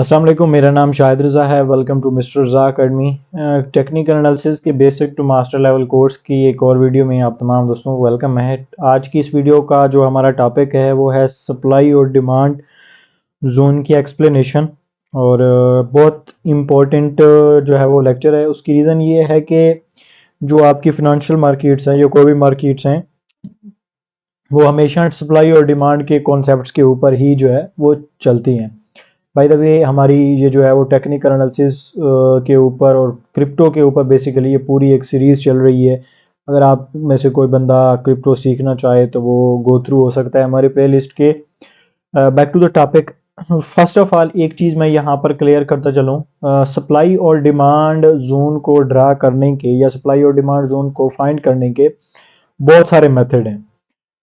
अस्सलाम वालेकुम, मेरा नाम शाहिद रज़ा है। Welcome to mister Raza academy. Technical analysis के basic to master level course की एक और वीडियो में आप तमाम दोस्तों को वेलकम है। आज की इस वीडियो का जो हमारा टॉपिक है वो है सप्लाई और डिमांड जोन की एक्सप्लेनेशन। और बहुत इम्पोर्टेंट जो है वो लेक्चर है। उसकी रीज़न ये है कि जो आपकी फिनंशियल मार्केट्स हैं या कोई भी मार्केट्स हैं वो हमेशा सप्लाई और डिमांड के कॉन्सेप्ट्स के ऊपर ही जो है वो चलती हैं। बाय द वे हमारी ये जो है वो टेक्निकल एनालिसिस के ऊपर और क्रिप्टो के ऊपर बेसिकली ये पूरी एक सीरीज़ चल रही है। अगर आप में से कोई बंदा क्रिप्टो सीखना चाहे तो वो गो थ्रू हो सकता है हमारे प्लेलिस्ट के। Back to the topic. First of all एक चीज़ मैं यहाँ पर क्लियर करता चलूँ, सप्लाई और डिमांड जोन को ड्रा करने के या सप्लाई और डिमांड जोन को फाइंड करने के बहुत सारे मेथड हैं।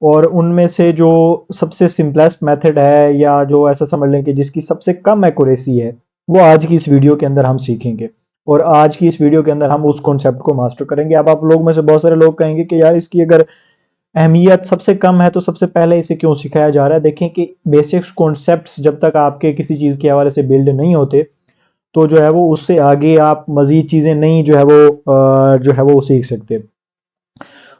और उनमें से जो सबसे सिंपलेस्ट मेथड है या जो ऐसा समझ लें कि जिसकी सबसे कम एक्यूरेसी है वो आज की इस वीडियो के अंदर हम सीखेंगे। और आज की इस वीडियो के अंदर हम उस कॉन्सेप्ट को मास्टर करेंगे। अब आप लोग में से बहुत सारे लोग कहेंगे कि यार इसकी अगर अहमियत सबसे कम है तो सबसे पहले इसे क्यों सिखाया जा रहा है। देखें कि बेसिक्स कॉन्सेप्ट्स जब तक आपके किसी चीज़ के हवाले से बिल्ड नहीं होते तो जो है वो उससे आगे आप मजीद चीज़ें नहीं जो है वो सीख सकते।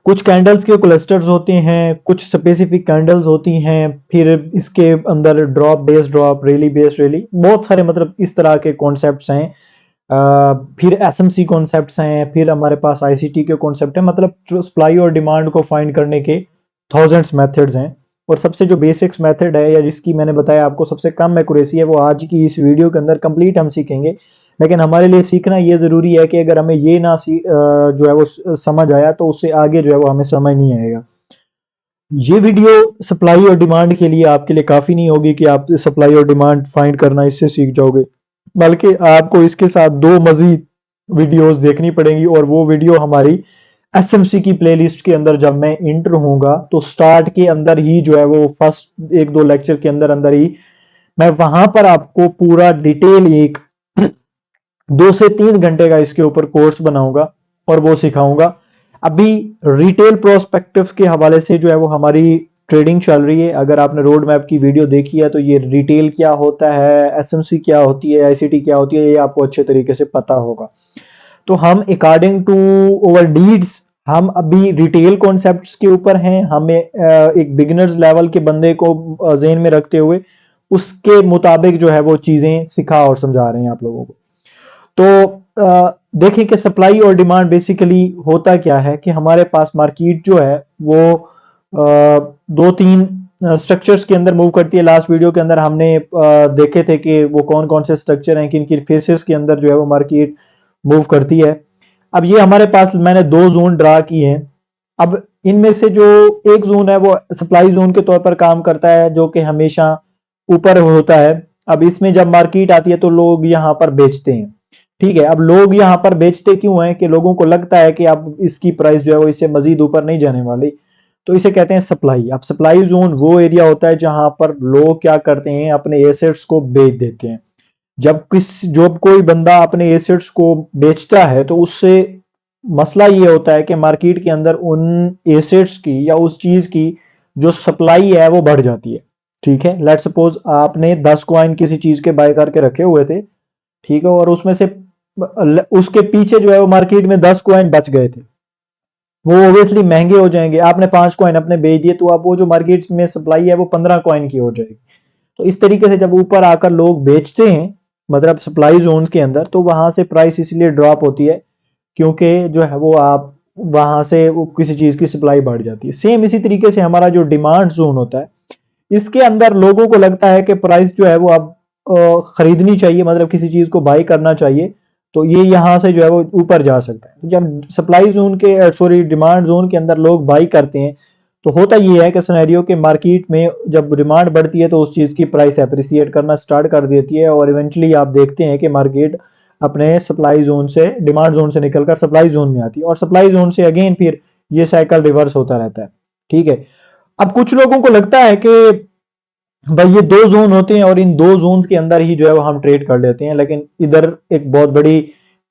कुछ कैंडल्स के क्लस्टर्स होते हैं, कुछ स्पेसिफिक कैंडल्स होती हैं, फिर इसके अंदर ड्रॉप बेस्ड ड्रॉप, रेली बेस्ड रेली, बहुत सारे मतलब इस तरह के कॉन्सेप्ट्स हैं। फिर एसएमसी कॉन्सेप्ट्स हैं, फिर हमारे पास आईसीटी के कॉन्सेप्ट हैं। मतलब सप्लाई और डिमांड को फाइंड करने के थाउजेंड्स मेथड्स हैं। और सबसे जो बेसिक्स मेथड है या जिसकी मैंने बताया आपको सबसे कम एक्यूरेसी है वो आज की इस वीडियो के अंदर कंप्लीट हम सीखेंगे। लेकिन हमारे लिए सीखना ये ज़रूरी है कि अगर हमें ये ना जो है वो समझ आया तो उससे आगे जो है वो हमें समझ नहीं आएगा। ये वीडियो सप्लाई और डिमांड के लिए आपके लिए काफ़ी नहीं होगी कि आप सप्लाई और डिमांड फाइंड करना इससे सीख जाओगे, बल्कि आपको इसके साथ दो मजीद वीडियोस देखनी पड़ेंगी। और वो वीडियो हमारी एसएमसी की प्लेलिस्ट के अंदर जब मैं इंटर होऊंगा तो स्टार्ट के अंदर ही जो है वो फर्स्ट एक दो लेक्चर के अंदर अंदर ही मैं वहां पर आपको पूरा डिटेल एक 2 से 3 घंटे का इसके ऊपर कोर्स बनाऊंगा और वो सिखाऊंगा। अभी रिटेल प्रोस्पेक्टिव के हवाले से जो है वो हमारी ट्रेडिंग चल रही है। अगर आपने रोड मैप की वीडियो देखी है तो ये रिटेल क्या होता है, एसएमसी क्या होती है, आईसीटी क्या होती है, ये आपको अच्छे तरीके से पता होगा। तो हम अकॉर्डिंग टू ओवर नीड्स हम अभी रिटेल कॉन्सेप्ट्स के ऊपर हैं। हमें एक बिगिनर्स लेवल के बंदे को ज़हन में रखते हुए उसके मुताबिक जो है वो चीज़ें सिखा और समझा रहे हैं आप लोगों को। तो देखें कि सप्लाई और डिमांड बेसिकली होता क्या है कि हमारे पास मार्केट जो है वो 2-3 स्ट्रक्चर्स के अंदर मूव करती है। लास्ट वीडियो के अंदर हमने देखे थे कि वो कौन कौन से स्ट्रक्चर हैं, किन किन फेसेस के अंदर जो है वो मार्केट मूव करती है। अब ये हमारे पास मैंने 2 जोन ड्रा किए हैं। अब इनमें से जो एक जोन है वो सप्लाई जोन के तौर पर काम करता है जो कि हमेशा ऊपर होता है। अब इसमें जब मार्केट आती है तो लोग यहाँ पर बेचते हैं। ठीक है, अब लोग यहाँ पर बेचते क्यों हैं कि लोगों को लगता है कि अब इसकी प्राइस जो है वो इससे मजीद ऊपर नहीं जाने वाली, तो इसे कहते हैं सप्लाई। अब सप्लाई जोन वो एरिया होता है जहां पर लोग क्या करते हैं, अपने एसेट्स को बेच देते हैं। जब कोई बंदा अपने एसेट्स को बेचता है तो उससे मसला ये होता है कि मार्केट के अंदर उन एसेट्स की या उस चीज की जो सप्लाई है वो बढ़ जाती है। ठीक है, लेट्स सपोज आपने 10 कॉइन किसी चीज के बाय करके रखे हुए थे, ठीक है, और उसमें से उसके पीछे जो है वो मार्केट में 10 कॉइन बच गए थे, वो ऑब्वियसली महंगे हो जाएंगे। आपने 5 कॉइन अपने बेच दिए तो अब वो जो मार्केट में सप्लाई है वो 15 कॉइन की हो जाएगी। तो इस तरीके से जब ऊपर आकर लोग बेचते हैं मतलब सप्लाई जोन के अंदर, तो वहां से प्राइस इसलिए ड्रॉप होती है क्योंकि जो है वो आप वहां से वो किसी चीज की सप्लाई बढ़ जाती है। सेम इसी तरीके से हमारा जो डिमांड जोन होता है इसके अंदर लोगों को लगता है कि प्राइस जो है वो अब खरीदनी चाहिए, मतलब किसी चीज को बाई करना चाहिए, तो ये यहाँ से जो है वो ऊपर जा सकता है। जब सप्लाई जोन के सॉरी डिमांड जोन के अंदर लोग बाई करते हैं तो होता ये है कि सिनेरियो के मार्केट में जब डिमांड बढ़ती है तो उस चीज़ की प्राइस अप्रिसिएट करना स्टार्ट कर देती है और इवेंचुअली आप देखते हैं कि मार्केट अपने सप्लाई जोन से डिमांड जोन से निकलकर सप्लाई जोन में आती है और सप्लाई जोन से अगेन फिर ये साइकिल रिवर्स होता रहता है। ठीक है, अब कुछ लोगों को लगता है कि भाई ये 2 जोन होते हैं और इन 2 जोन्स के अंदर ही जो है वो हम ट्रेड कर लेते हैं, लेकिन इधर एक बहुत बड़ी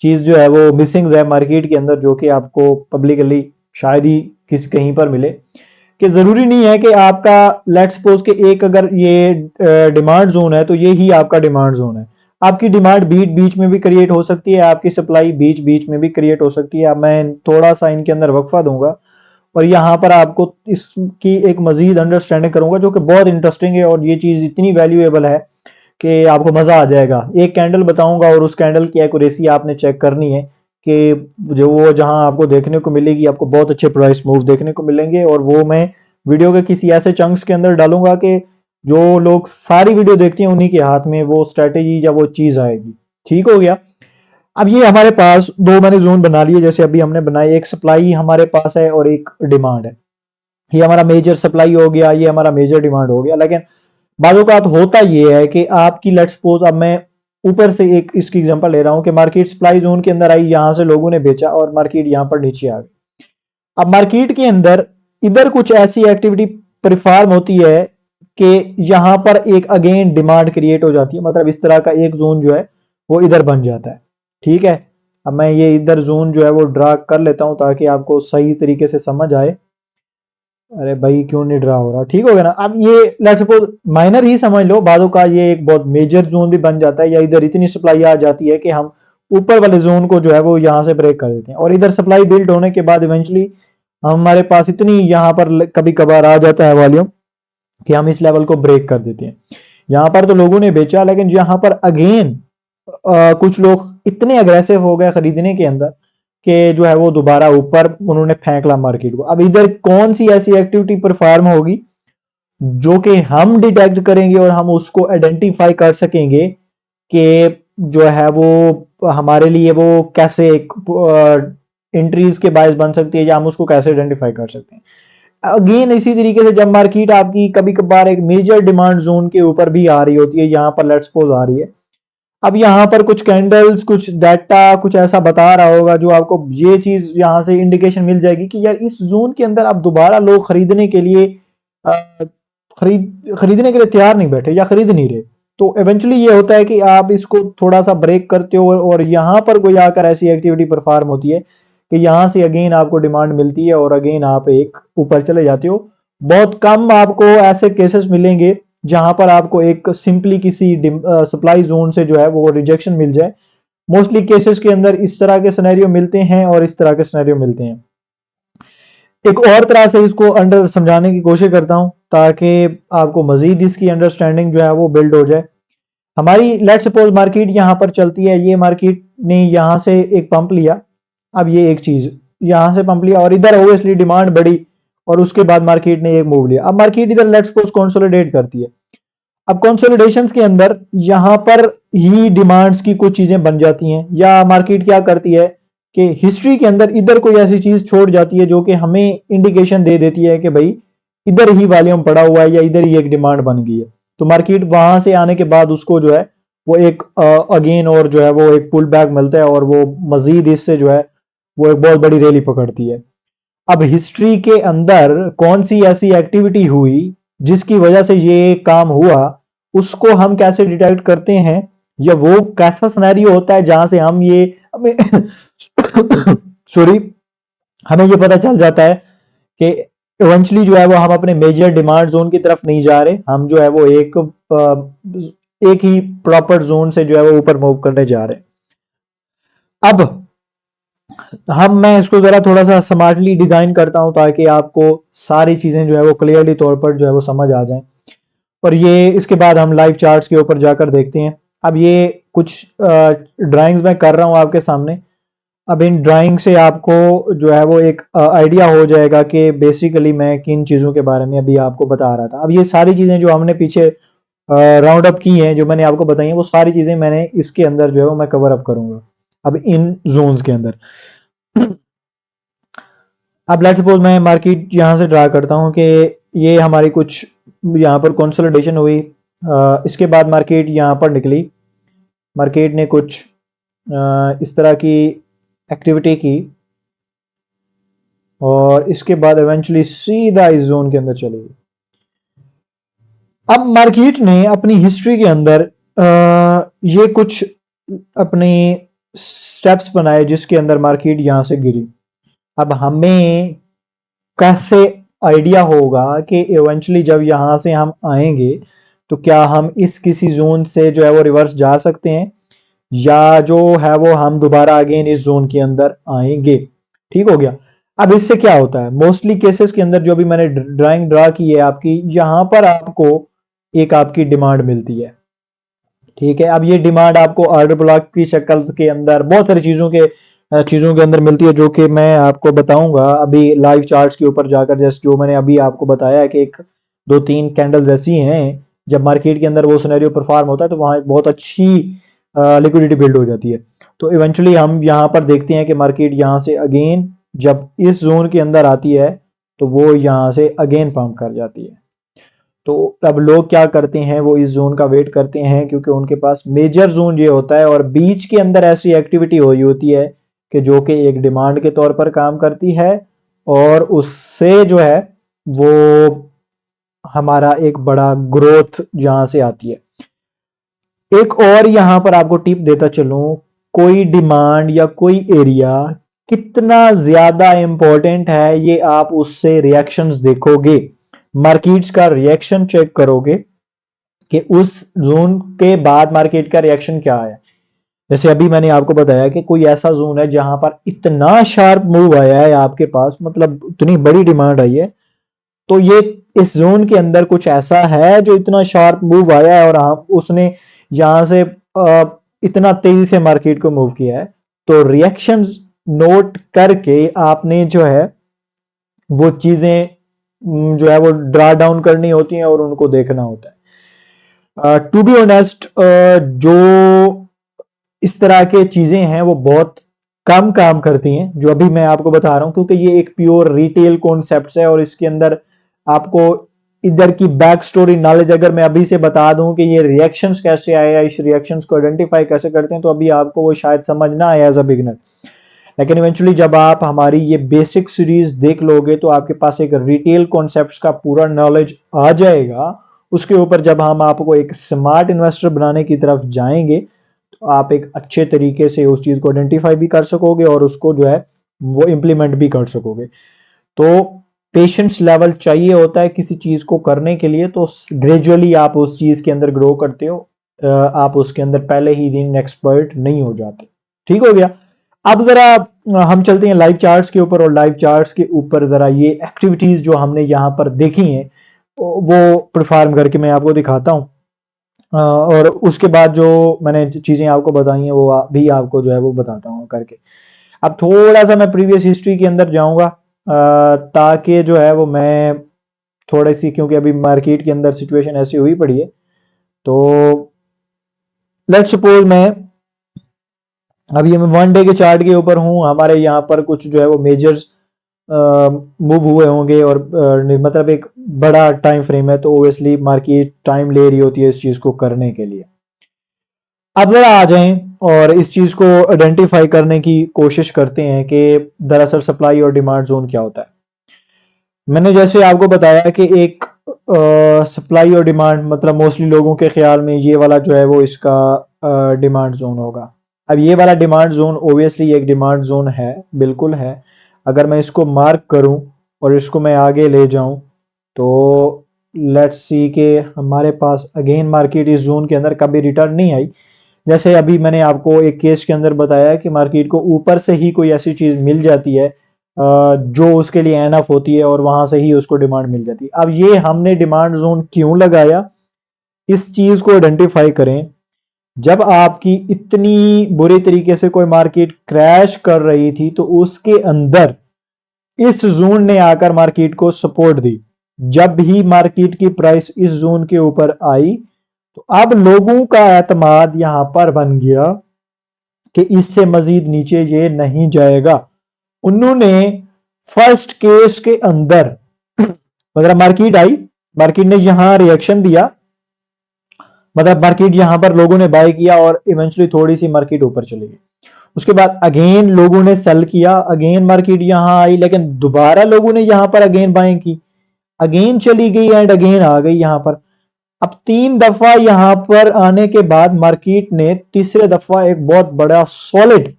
चीज जो है वो मिसिंग है मार्केट के अंदर, जो कि आपको पब्लिकली शायद ही किसी कहीं पर मिले, कि जरूरी नहीं है कि आपका लेट्स सपोज के एक अगर ये डिमांड जोन है तो ये ही आपका डिमांड जोन है। आपकी डिमांड बीच बीच में भी क्रिएट हो सकती है, आपकी सप्लाई बीच बीच में भी क्रिएट हो सकती है। अब मैं थोड़ा सा इनके अंदर वक्फा दूंगा और यहाँ पर आपको इसकी एक मजीद अंडरस्टैंडिंग करूंगा जो कि बहुत इंटरेस्टिंग है और ये चीज इतनी वैल्यूएबल है कि आपको मजा आ जाएगा। एक कैंडल बताऊंगा और उस कैंडल की एक्यूरेसी आपने चेक करनी है कि जो वो जहां आपको देखने को मिलेगी, आपको बहुत अच्छे प्राइस मूव देखने को मिलेंगे और वो मैं वीडियो के किसी ऐसे चंक्स के अंदर डालूंगा कि जो लोग सारी वीडियो देखते हैं उन्हीं के हाथ में वो स्ट्रेटेजी या वो चीज आएगी। ठीक हो गया। अब ये हमारे पास दो मैंने जोन बना लिए जैसे अभी हमने बनाए, एक सप्लाई हमारे पास है और एक डिमांड है। ये हमारा मेजर सप्लाई हो गया, ये हमारा मेजर डिमांड हो गया। लेकिन बाज़-औक़ात होता ये है कि आपकी लेट्स सपोज, अब मैं ऊपर से एक इसकी एग्जांपल ले रहा हूं कि मार्केट सप्लाई जोन के अंदर आई, यहां से लोगों ने बेचा और मार्केट यहां पर नीचे आ गई। अब मार्केट के अंदर इधर कुछ ऐसी एक्टिविटी परफॉर्म होती है कि यहां पर एक अगेन डिमांड क्रिएट हो जाती है, मतलब इस तरह का एक जोन जो है वो इधर बन जाता है। ठीक है। अब मैं ये इधर जोन जो है वो ड्रा कर लेता हूं ताकि आपको सही तरीके से समझ आए। अरे भाई क्यों नहीं ड्रा हो रहा? ठीक हो गया ना? अब ये लेट्स सपोज माइनर ही समझ लो, बादों का ये एक बहुत मेजर जोन भी बन जाता है, या इधर इतनी सप्लाई आ जाती है कि हम ऊपर वाले जोन को जो है वो यहाँ से ब्रेक कर देते हैं और इधर सप्लाई बिल्ड होने के बाद इवेंचुअली हमारे पास इतनी यहाँ पर कभी कभार आ जाता है वॉल्यूम कि हम इस लेवल को ब्रेक कर देते हैं। यहाँ पर तो लोगों ने बेचा, लेकिन यहाँ पर अगेन कुछ लोग इतने अग्रेसिव हो गए खरीदने के अंदर कि जो है वो दोबारा ऊपर उन्होंने फेंकला मार्केट को। अब इधर कौन सी ऐसी एक्टिविटी परफॉर्म होगी जो कि हम डिटेक्ट करेंगे और हम उसको आइडेंटिफाई कर सकेंगे कि जो है वो हमारे लिए वो कैसे एंट्रीज के बायस बन सकती है या हम उसको कैसे आइडेंटिफाई कर सकते हैं। अगेन इसी तरीके से जब मार्केट आपकी कभी कभार एक मेजर डिमांड जोन के ऊपर भी आ रही होती है, यहां पर लेट्स सपोज आ रही है, अब यहाँ पर कुछ कैंडल्स, कुछ डाटा, कुछ ऐसा बता रहा होगा जो आपको ये चीज यहाँ से इंडिकेशन मिल जाएगी कि यार इस जोन के अंदर अब दोबारा लोग खरीदने के लिए खरीदने के लिए तैयार नहीं बैठे या खरीद नहीं रहे। तो इवेंचुअली ये होता है कि आप इसको थोड़ा सा ब्रेक करते हो और यहाँ पर कोई आकर ऐसी एक्टिविटी परफॉर्म होती है कि यहाँ से अगेन आपको डिमांड मिलती है और अगेन आप एक ऊपर चले जाते हो। बहुत कम आपको ऐसे केसेस मिलेंगे जहां पर आपको एक सिंपली किसी सप्लाई जोन से जो है वो रिजेक्शन मिल जाए। मोस्टली केसेस के अंदर इस तरह के सिनेरियो मिलते हैं और इस तरह के सिनेरियो मिलते हैं। एक और तरह से इसको अंडर समझाने की कोशिश करता हूं ताकि आपको मजीद इसकी अंडरस्टैंडिंग जो है वो बिल्ड हो जाए। हमारी लेट्स सपोज मार्केट यहां पर चलती है, ये मार्केट ने यहां से एक पंप लिया, अब ये एक चीज यहां से पंप लिया और इधर ऑब्वियसली डिमांड बढ़ी और उसके बाद मार्केट ने एक मूव लिया। अब मार्केट इधर लेट्स सपोज कंसोलिडेट करती है। अब कंसोलिडेशंस के अंदर यहां पर ही डिमांड्स की कुछ चीजें बन जाती हैं, या मार्केट क्या करती है कि हिस्ट्री के अंदर इधर कोई ऐसी चीज छोड़ जाती है जो कि हमें इंडिकेशन दे देती है कि भाई इधर ही वॉल्यूम पड़ा हुआ है या इधर ही एक डिमांड बन गई है। तो मार्केट वहां से आने के बाद उसको जो है वो एक अगेन और जो है वो एक पुल बैक मिलता है और वो मजीद इससे जो है वो एक बहुत बड़ी रैली पकड़ती है। अब हिस्ट्री के अंदर कौन सी ऐसी एक्टिविटी हुई जिसकी वजह से ये काम हुआ, उसको हम कैसे डिटेक्ट करते हैं, या वो कैसा सिनेरियो होता है जहां से हम ये हमें सॉरी हमें ये पता चल जाता है कि इवेंचुअली जो है वो हम अपने मेजर डिमांड जोन की तरफ नहीं जा रहे, हम जो है वो एक ही प्रॉपर जोन से जो है वो ऊपर मूव करने जा रहे हैं। अब मैं इसको जरा थोड़ा सा स्मार्टली डिजाइन करता हूं ताकि आपको सारी चीजें जो है वो क्लियरली तौर पर जो है वो समझ आ जाएं। और ये इसके बाद हम लाइव चार्ट्स के ऊपर जाकर देखते हैं। अब ये कुछ ड्राइंग्स मैं कर रहा हूं आपके सामने। अब इन ड्राइंग से आपको जो है वो एक आइडिया हो जाएगा कि बेसिकली मैं किन चीज़ों के बारे में अभी आपको बता रहा था। अब ये सारी चीज़ें जो हमने पीछे राउंड अप की हैं, जो मैंने आपको बताई हैं, वो सारी चीज़ें मैंने इसके अंदर जो है वो मैं कवर अप करूंगा अब इन जोन्स के अंदर। अब लेट्स सपोज मैं मार्केट यहां से ड्रा करता हूं कि ये हमारी कुछ यहाँ पर कंसोलिडेशन हुई, इसके बाद मार्केट यहाँ पर निकली, मार्केट ने कुछ इस तरह की एक्टिविटी की और इसके बाद इवेंचुअली सीधा इस जोन के अंदर चली गई। अब मार्केट ने अपनी हिस्ट्री के अंदर ये कुछ अपने स्टेप्स बनाए जिसके अंदर मार्केट यहां से गिरी। अब हमें कैसे आइडिया होगा कि इवेंचुअली जब यहां से हम आएंगे तो क्या हम इस किसी जोन से जो है वो रिवर्स जा सकते हैं या जो है वो हम दोबारा अगेन इस जोन के अंदर आएंगे। ठीक हो गया। अब इससे क्या होता है, मोस्टली केसेस के अंदर जो भी मैंने ड्राइंग ड्रा की है आपकी, यहां पर आपको एक आपकी डिमांड मिलती है। ठीक है, अब ये डिमांड आपको ऑर्डर ब्लॉक की शक्ल के अंदर बहुत सारी चीजों के अंदर मिलती है, जो कि मैं आपको बताऊंगा अभी लाइव चार्ट्स के ऊपर जाकर। जैसे जो मैंने अभी आपको बताया है कि एक दो तीन कैंडल्स ऐसी हैं, जब मार्केट के अंदर वो सिनेरियो परफॉर्म होता है तो वहां एक बहुत अच्छी लिक्विडिटी बिल्ड हो जाती है। तो इवेंचुअली हम यहाँ पर देखते हैं कि मार्केट यहाँ से अगेन जब इस जोन के अंदर आती है तो वो यहाँ से अगेन पंप कर जाती है। तो अब लोग क्या करते हैं, वो इस जोन का वेट करते हैं, क्योंकि उनके पास मेजर जोन ये होता है और बीच के अंदर ऐसी एक्टिविटी हुई होती है कि जो कि एक डिमांड के तौर पर काम करती है, और उससे जो है वो हमारा एक बड़ा ग्रोथ यहां से आती है। एक और यहां पर आपको टिप देता चलूं, कोई डिमांड या कोई एरिया कितना ज्यादा इंपॉर्टेंट है ये आप उससे रिएक्शंस देखोगे, मार्केट्स का रिएक्शन चेक करोगे कि उस जोन के बाद मार्केट का रिएक्शन क्या है। जैसे अभी मैंने आपको बताया कि कोई ऐसा जोन है जहां पर इतना शार्प मूव आया है आपके पास, मतलब इतनी बड़ी डिमांड आई है, तो ये इस जोन के अंदर कुछ ऐसा है जो इतना शार्प मूव आया है और उसने यहां से इतना तेजी से मार्केट को मूव किया है। तो रिएक्शंस नोट करके आपने जो है वो चीजें जो है वो ड्रा डाउन करनी होती हैं और उनको देखना होता है। टू बी ऑनेस्ट, जो इस तरह के चीजें हैं वो बहुत कम काम करती हैं जो अभी मैं आपको बता रहा हूं, क्योंकि ये एक प्योर रिटेल कॉन्सेप्ट है और इसके अंदर आपको इधर की बैक स्टोरी नॉलेज अगर मैं अभी से बता दूं कि ये रिएक्शंस कैसे आए या इस रिएक्शंस को आइडेंटिफाई कैसे करते हैं, तो अभी आपको वो शायद समझ ना आए एज अ बिगिनर। लेकिन इवेंचुअली जब आप हमारी ये बेसिक सीरीज देख लोगे तो आपके पास एक रिटेल कॉन्सेप्ट्स का पूरा नॉलेज आ जाएगा। उसके ऊपर जब हम आपको एक स्मार्ट इन्वेस्टर बनाने की तरफ जाएंगे तो आप एक अच्छे तरीके से उस चीज को आइडेंटिफाई भी कर सकोगे और उसको जो है वो इंप्लीमेंट भी कर सकोगे। तो पेशेंस लेवल चाहिए होता है किसी चीज को करने के लिए, तो ग्रेजुअली आप उस चीज के अंदर ग्रो करते हो, आप उसके अंदर पहले ही दिन एक्सपर्ट नहीं हो जाते। ठीक हो गया। अब जरा हम चलते हैं लाइव चार्ट्स के ऊपर, और लाइव चार्ट्स के ऊपर जरा ये एक्टिविटीज जो हमने यहां पर देखी हैं वो परफॉर्म करके मैं आपको दिखाता हूं, और उसके बाद जो मैंने चीजें आपको बताई हैं वो भी आपको जो है वो बताता हूँ करके। अब थोड़ा सा मैं प्रीवियस हिस्ट्री के अंदर जाऊंगा, ताकि जो है वो मैं थोड़ी सी, क्योंकि अभी मार्केट के अंदर सिचुएशन ऐसी हुई पड़ी है। तो लेट्स सपोज मैं अभी मैं वन डे के चार्ट के ऊपर हूं, हमारे यहाँ पर कुछ जो है वो मेजर्स मूव हुए होंगे और मतलब एक बड़ा टाइम फ्रेम है, तो ओबियसली मार्केट टाइम ले रही होती है इस चीज को करने के लिए। अब जरा आ जाएं और इस चीज को आइडेंटिफाई करने की कोशिश करते हैं कि दरअसल सप्लाई और डिमांड जोन क्या होता है। मैंने जैसे आपको बताया कि एक सप्लाई और डिमांड मतलब मोस्टली लोगों के ख्याल में ये वाला जो है वो इसका डिमांड जोन होगा। अब ये वाला डिमांड जोन ओबियसली एक डिमांड जोन है, बिल्कुल है। अगर मैं इसको मार्क करूं और इसको मैं आगे ले जाऊं तो लेट्स सी कि हमारे पास अगेन मार्केट इस जोन के अंदर कभी रिटर्न नहीं आई। जैसे अभी मैंने आपको एक केस के अंदर बताया कि मार्केट को ऊपर से ही कोई ऐसी चीज मिल जाती है जो उसके लिए एनफ होती है और वहां से ही उसको डिमांड मिल जाती है। अब ये हमने डिमांड जोन क्यों लगाया, इस चीज को आइडेंटिफाई करें। जब आपकी इतनी बुरी तरीके से कोई मार्केट क्रैश कर रही थी तो उसके अंदर इस जोन ने आकर मार्केट को सपोर्ट दी। जब ही मार्केट की प्राइस इस जोन के ऊपर आई तो अब लोगों का एतमाद यहां पर बन गया कि इससे मजीद नीचे ये नहीं जाएगा। उन्होंने फर्स्ट केस के अंदर मतलब मार्केट आई, मार्केट ने यहां रिएक्शन दिया, मतलब मार्केट यहां पर लोगों ने बाय किया और इवेंचुअली थोड़ी सी मार्केट ऊपर चली गई। उसके बाद अगेन लोगों ने सेल किया, अगेन मार्केट यहां आई, लेकिन दोबारा लोगों ने यहां पर अगेन बाइंग की, अगेन चली गई एंड अगेन आ गई यहां पर। अब 3 दफा यहां पर आने के बाद मार्केट ने तीसरे दफा एक बहुत बड़ा सॉलिड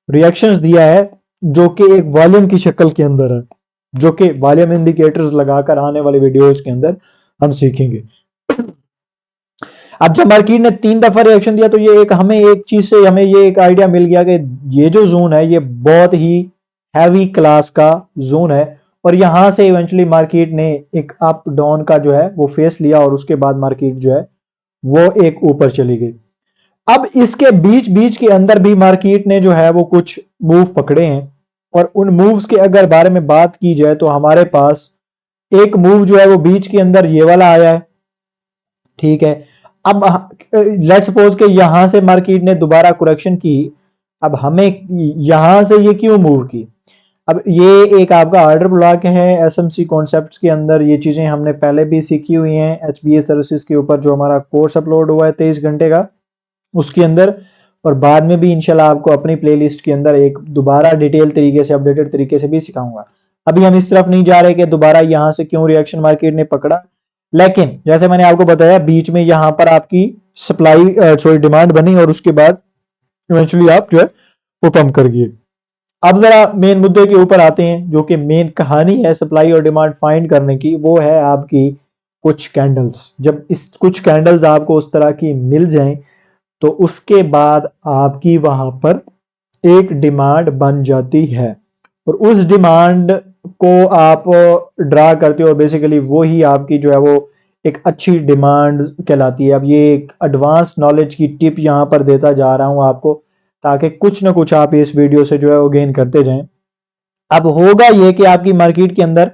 रिएक्शंस दिया है, जो कि एक वॉल्यूम की शक्ल के अंदर है, जो कि वॉल्यूम इंडिकेटर्स लगाकर आने वाले वीडियोस के अंदर हम सीखेंगे। अब जब मार्केट ने 3 दफा रिएक्शन दिया तो ये एक हमें एक चीज से हमें ये एक आइडिया मिल गया कि ये जो जोन है ये बहुत ही हैवी क्लास का जोन है, और यहां से इवेंचुअली मार्केट ने एक अप डाउन का जो है वो फेस लिया, और उसके बाद मार्केट जो है वो एक ऊपर चली गई। अब इसके बीच बीच के अंदर भी मार्केट ने जो है वो कुछ मूव पकड़े हैं, और उन मूव्स के अगर बारे में बात की जाए तो हमारे पास एक मूव जो है वो बीच के अंदर ये वाला आया है, ठीक है। अब लेट्स सपोज के यहां से मार्केट ने दोबारा करेक्शन की, अब हमें यहां से ये क्यों मूव की, अब ये एक आपका ऑर्डर ब्लॉक है एसएमसी कॉन्सेप्ट्स के अंदर। ये चीजें हमने पहले भी सीखी हुई हैं एचबीएस सर्विसेज के ऊपर, जो हमारा कोर्स अपलोड हुआ है 23 घंटे का उसके अंदर, और बाद में भी इंशाल्लाह आपको अपनी प्लेलिस्ट के अंदर एक दोबारा डिटेल तरीके से अपडेटेड तरीके से भी सिखाऊंगा। अभी हम इस तरफ नहीं जा रहे कि दोबारा यहां से क्यों रिएक्शन मार्केट ने पकड़ा, लेकिन जैसे मैंने आपको बताया बीच में यहां पर आपकी सप्लाई सॉरी डिमांड बनी, और उसके बाद इवेंचुअली आप जो है वो पंप कर गए। अब जरा मेन मुद्दे के ऊपर आते हैं, जो कि मेन कहानी है सप्लाई और डिमांड फाइंड करने की, वो है आपकी कुछ कैंडल्स। जब इस कुछ कैंडल्स आपको उस तरह की मिल जाएं तो उसके बाद आपकी वहां पर एक डिमांड बन जाती है, और उस डिमांड को आप ड्रा करते हो, और बेसिकली वो ही आपकी जो है वो एक अच्छी डिमांड कहलाती है। अब ये एक एडवांस नॉलेज की टिप यहां पर देता जा रहा हूं आपको, ताकि कुछ ना कुछ आप इस वीडियो से जो है वो गेन करते जाएं। अब होगा ये कि आपकी मार्केट के अंदर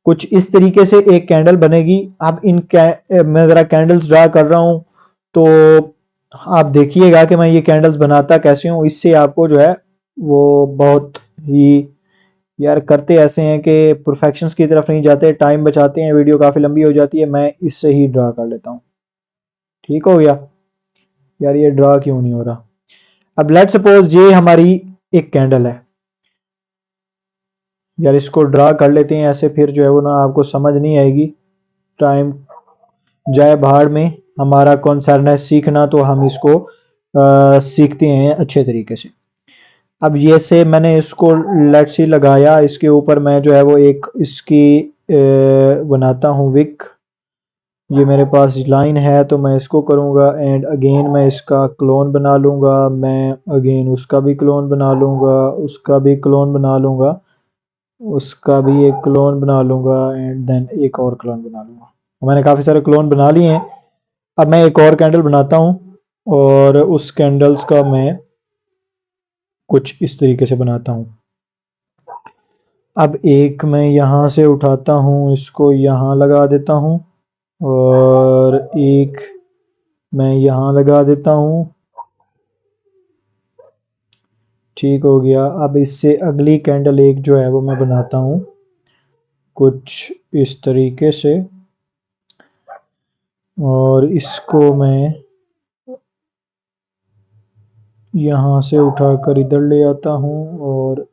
कुछ इस तरीके से एक कैंडल बनेगी। अब मैं जरा कैंडल्स ड्रा कर रहा हूं, तो आप देखिएगा कि मैं ये कैंडल्स बनाता कैसे हूं। इससे आपको जो है वो बहुत ही यार करते ऐसे हैं कि परफेक्शंस की तरफ नहीं जाते, टाइम बचाते हैं, वीडियो काफी लंबी हो जाती है। मैं इससे ही ड्रा कर लेता हूं, ठीक हो गया। यार ये ड्रा क्यों नहीं हो रहा। अब लेट सपोज ये हमारी एक कैंडल है यार, इसको ड्रा कर लेते हैं ऐसे, फिर जो है वो ना आपको समझ नहीं आएगी, टाइम जाए भाड़ में। हमारा कॉन्सर्न है सीखना, तो हम इसको सीखते हैं अच्छे तरीके से। अब ये से मैंने इसको लेट्स सी लगाया, इसके ऊपर मैं जो है वो एक इसकी बनाता हूँ विक। ये मेरे पास लाइन है तो मैं इसको करूँगा, एंड अगेन मैं इसका क्लोन बना लूँगा, मैं अगेन उसका भी क्लोन बना लूँगा, उसका भी क्लोन बना लूँगा, उसका भी एक क्लोन बना लूँगा, एंड देन एक और क्लोन बना लूँगा। मैंने काफ़ी सारे क्लोन बना लिए हैं। अब मैं एक और कैंडल बनाता हूँ, और उस कैंडल्स का मैं कुछ इस तरीके से बनाता हूँ। अब एक मैं यहाँ से उठाता हूँ, इसको यहाँ लगा देता हूँ, और एक मैं यहाँ लगा देता हूँ, ठीक हो गया। अब इससे अगली कैंडल एक जो है वो मैं बनाता हूँ कुछ इस तरीके से, और इसको मैं यहाँ से उठाकर इधर ले आता हूँ। और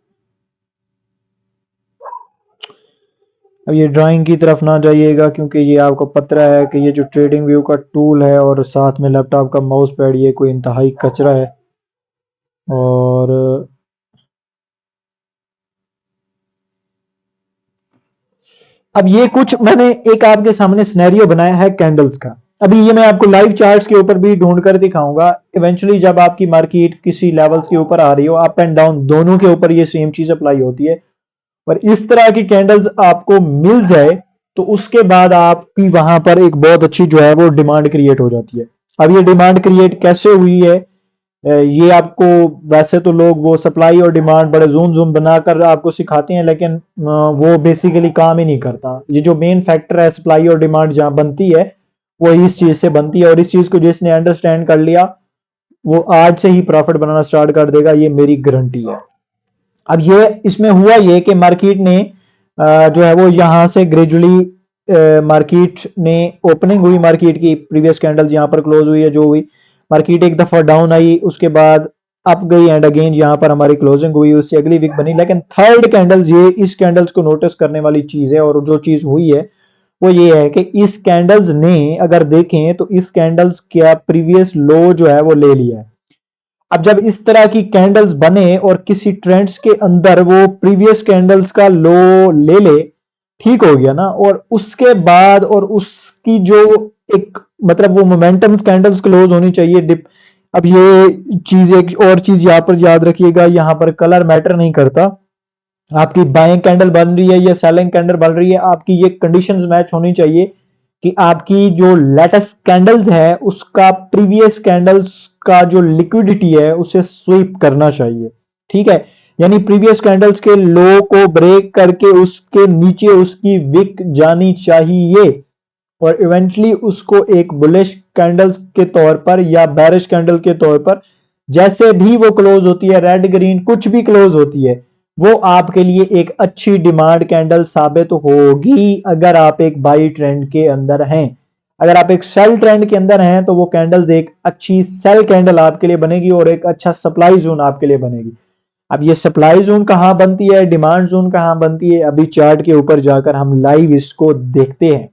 अब ये ड्राइंग की तरफ ना जाइएगा, क्योंकि ये आपको पता है कि ये जो ट्रेडिंग व्यू का टूल है और साथ में लैपटॉप का माउस पैड, ये कोई इंतहाई कचरा है। और अब ये कुछ मैंने एक आपके सामने सिनेरियो बनाया है कैंडल्स का। अभी ये मैं आपको लाइव चार्ट्स के ऊपर भी ढूंढ कर दिखाऊंगा। इवेंचुअली जब आपकी मार्केट किसी लेवल्स के ऊपर आ रही हो, अप एंड डाउन दोनों के ऊपर ये सेम चीज अप्लाई होती है, और इस तरह की कैंडल्स आपको मिल जाए तो उसके बाद आपकी वहां पर एक बहुत अच्छी जो है वो डिमांड क्रिएट हो जाती है। अब ये डिमांड क्रिएट कैसे हुई है, ये आपको वैसे तो लोग वो सप्लाई और डिमांड बड़े जूम जूम बनाकर आपको सिखाते हैं, लेकिन वो बेसिकली काम ही नहीं करता। ये जो मेन फैक्टर है सप्लाई और डिमांड जहां बनती है, वो इस चीज से बनती है, और इस चीज को जिसने अंडरस्टैंड कर लिया वो आज से ही प्रॉफिट बनाना स्टार्ट कर देगा, ये मेरी गारंटी है। अब ये इसमें हुआ ये कि मार्केट ने जो है वो यहां से ग्रेजुअली मार्केट ने ओपनिंग हुई, मार्केट की प्रीवियस कैंडल्स यहां पर क्लोज हुई है जो हुई, मार्केट एक दफा डाउन आई, उसके बाद अप गई, एंड अगेन यहां पर हमारी क्लोजिंग हुई, उससे अगली वीक बनी। लेकिन थर्ड कैंडल्स, ये इस कैंडल्स को नोटिस करने वाली चीज है, और जो चीज हुई है वो ये है कि इस कैंडल्स ने अगर देखें तो इस कैंडल्स का प्रीवियस लो जो है वो ले लिया है। अब जब इस तरह की कैंडल्स बने और किसी ट्रेंड्स के अंदर वो प्रीवियस कैंडल्स का लो ले ले, ठीक हो गया ना, और उसके बाद और उसकी जो एक मतलब वो मोमेंटम कैंडल्स क्लोज होनी चाहिए डिप। अब ये चीज, एक और चीज यहाँ पर याद रखिएगा, यहाँ पर कलर मैटर नहीं करता। आपकी बाइंग कैंडल बन रही है या सेलिंग कैंडल बन रही है, आपकी ये कंडीशंस मैच होनी चाहिए कि आपकी जो लेटेस्ट कैंडल्स है उसका प्रीवियस कैंडल्स का जो लिक्विडिटी है उसे स्वीप करना चाहिए। ठीक है, यानी प्रीवियस कैंडल्स के लो को ब्रेक करके उसके नीचे उसकी विक जानी चाहिए और इवेंचुअली उसको एक बुलिश कैंडल्स के तौर पर या बेरिश कैंडल के तौर पर जैसे भी वो क्लोज होती है, रेड ग्रीन कुछ भी क्लोज होती है, वो आपके लिए एक अच्छी डिमांड कैंडल साबित होगी अगर आप एक बाई ट्रेंड के अंदर हैं। अगर आप एक सेल ट्रेंड के अंदर हैं तो वो कैंडल्स एक अच्छी सेल कैंडल आपके लिए बनेगी और एक अच्छा सप्लाई जोन आपके लिए बनेगी। अब ये सप्लाई जोन कहां बनती है, डिमांड जोन कहां बनती है, अभी चार्ट के ऊपर जाकर हम लाइव इसको देखते हैं।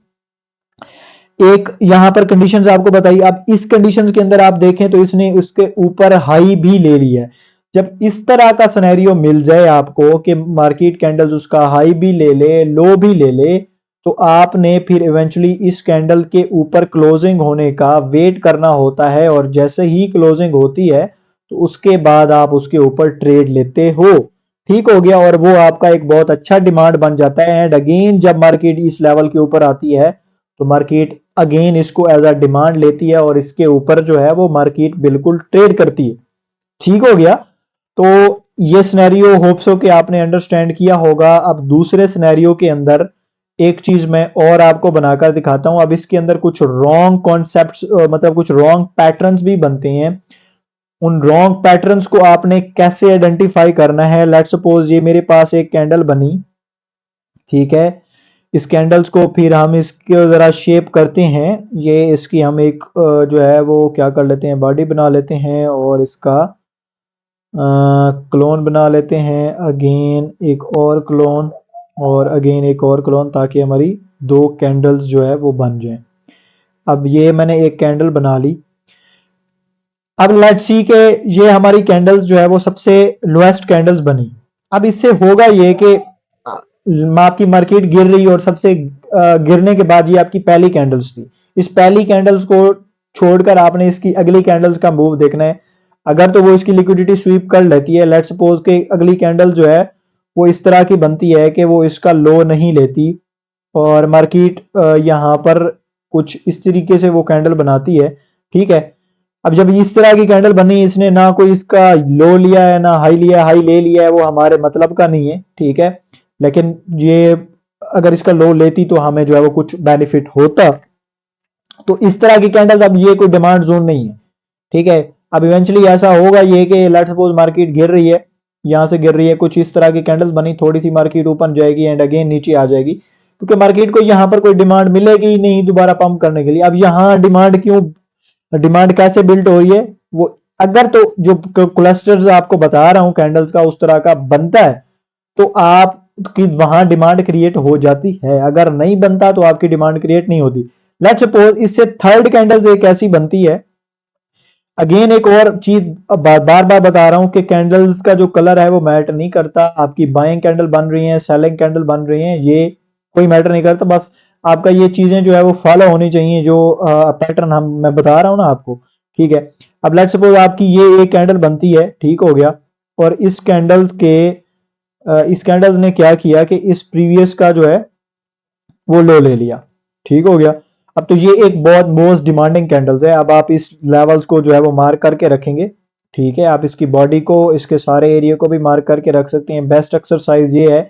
एक यहां पर कंडीशंस आपको बताई, अब इस कंडीशंस के अंदर आप देखें तो इसने उसके ऊपर हाई भी ले लिया है। जब इस तरह का सिनेरियो मिल जाए आपको कि मार्केट कैंडल्स उसका हाई भी ले ले, लो भी ले ले, तो आपने फिर इवेंचुअली इस कैंडल के ऊपर क्लोजिंग होने का वेट करना होता है और जैसे ही क्लोजिंग होती है तो उसके बाद आप उसके ऊपर ट्रेड लेते हो। ठीक हो गया, और वो आपका एक बहुत अच्छा डिमांड बन जाता है। एंड अगेन जब मार्केट इस लेवल के ऊपर आती है तो मार्केट अगेन इसको एज अ डिमांड लेती है और इसके ऊपर जो है वो मार्केट बिल्कुल ट्रेड करती है। ठीक हो गया, तो ये सिनेरियो होप्स हो कि आपने अंडरस्टैंड किया होगा। अब दूसरे सिनेरियो के अंदर एक चीज मैं और आपको बनाकर दिखाता हूं। अब इसके अंदर कुछ रॉन्ग कॉन्सेप्ट्स, मतलब कुछ रॉन्ग पैटर्न्स भी बनते हैं। उन रॉन्ग पैटर्न्स को आपने कैसे आइडेंटिफाई करना है। लेट्स सपोज ये मेरे पास एक कैंडल बनी, ठीक है, इस कैंडल्स को फिर हम इसके जरा शेप करते हैं। ये इसकी हम एक जो है वो क्या कर लेते हैं, बॉडी बना लेते हैं और इसका क्लोन बना लेते हैं, अगेन एक और क्लोन और अगेन एक और क्लोन, ताकि हमारी दो कैंडल्स जो है वो बन जाएं। अब ये मैंने एक कैंडल बना ली। अब लेट्स सी के ये हमारी कैंडल्स जो है वो सबसे लोएस्ट कैंडल्स बनी। अब इससे होगा ये कि आपकी मार्केट गिर रही और सबसे गिरने के बाद ये आपकी पहली कैंडल्स थी। इस पहली कैंडल्स को छोड़कर आपने इसकी अगली कैंडल्स का मूव देखना है। अगर तो वो इसकी लिक्विडिटी स्वीप कर लेती है, लेट्स सपोज के अगली कैंडल जो है वो इस तरह की बनती है कि वो इसका लो नहीं लेती और मार्केट यहाँ पर कुछ इस तरीके से वो कैंडल बनाती है। ठीक है, अब जब इस तरह की कैंडल बनी, इसने ना कोई इसका लो लिया है ना हाई लिया, हाई ले लिया है, वो हमारे मतलब का नहीं है। ठीक है, लेकिन ये अगर इसका लो लेती तो हमें जो है वो कुछ बेनिफिट होता। तो इस तरह की कैंडल्स, अब ये कोई डिमांड जोन नहीं है। ठीक है, अब इवेंचुअली ऐसा होगा ये कि लेट्स सपोज मार्केट गिर रही है, यहां से गिर रही है, कुछ इस तरह की कैंडल्स बनी, थोड़ी सी मार्केट ऊपर जाएगी एंड अगेन नीचे आ जाएगी, क्योंकि मार्केट को यहां पर कोई डिमांड मिलेगी ही नहीं दोबारा पंप करने के लिए। अब यहां डिमांड क्यों, डिमांड कैसे बिल्ड हो रही है, वो अगर तो जो क्लस्टर्स आपको बता रहा हूं कैंडल्स का उस तरह का बनता है तो आपकी वहां डिमांड क्रिएट हो जाती है, अगर नहीं बनता तो आपकी डिमांड क्रिएट नहीं होती। लेट्स सपोज इससे थर्ड कैंडल्स एक ऐसी बनती है। अगेन एक और चीज बार बार बता रहा हूं कि कैंडल्स का जो कलर है वो मैटर नहीं करता। आपकी बाइंग कैंडल बन रही है, सेलिंग कैंडल बन रही है, ये कोई मैटर नहीं करता। बस आपका ये चीजें जो है वो फॉलो होनी चाहिए, जो पैटर्न हम मैं बता रहा हूं ना आपको। ठीक है, अब लेट्स सपोज आपकी ये एक कैंडल बनती है, ठीक हो गया, और इस कैंडल्स के इस कैंडल्स ने क्या किया कि इस प्रीवियस का जो है वो लो ले लिया। ठीक हो गया, अब तो ये एक बहुत मोस्ट डिमांडिंग कैंडल्स है। अब आप इस लेवल्स को जो है वो मार्क करके रखेंगे। ठीक है, आप इसकी बॉडी को, इसके सारे एरिया को भी मार्क करके रख सकते हैं। बेस्ट एक्सरसाइज ये है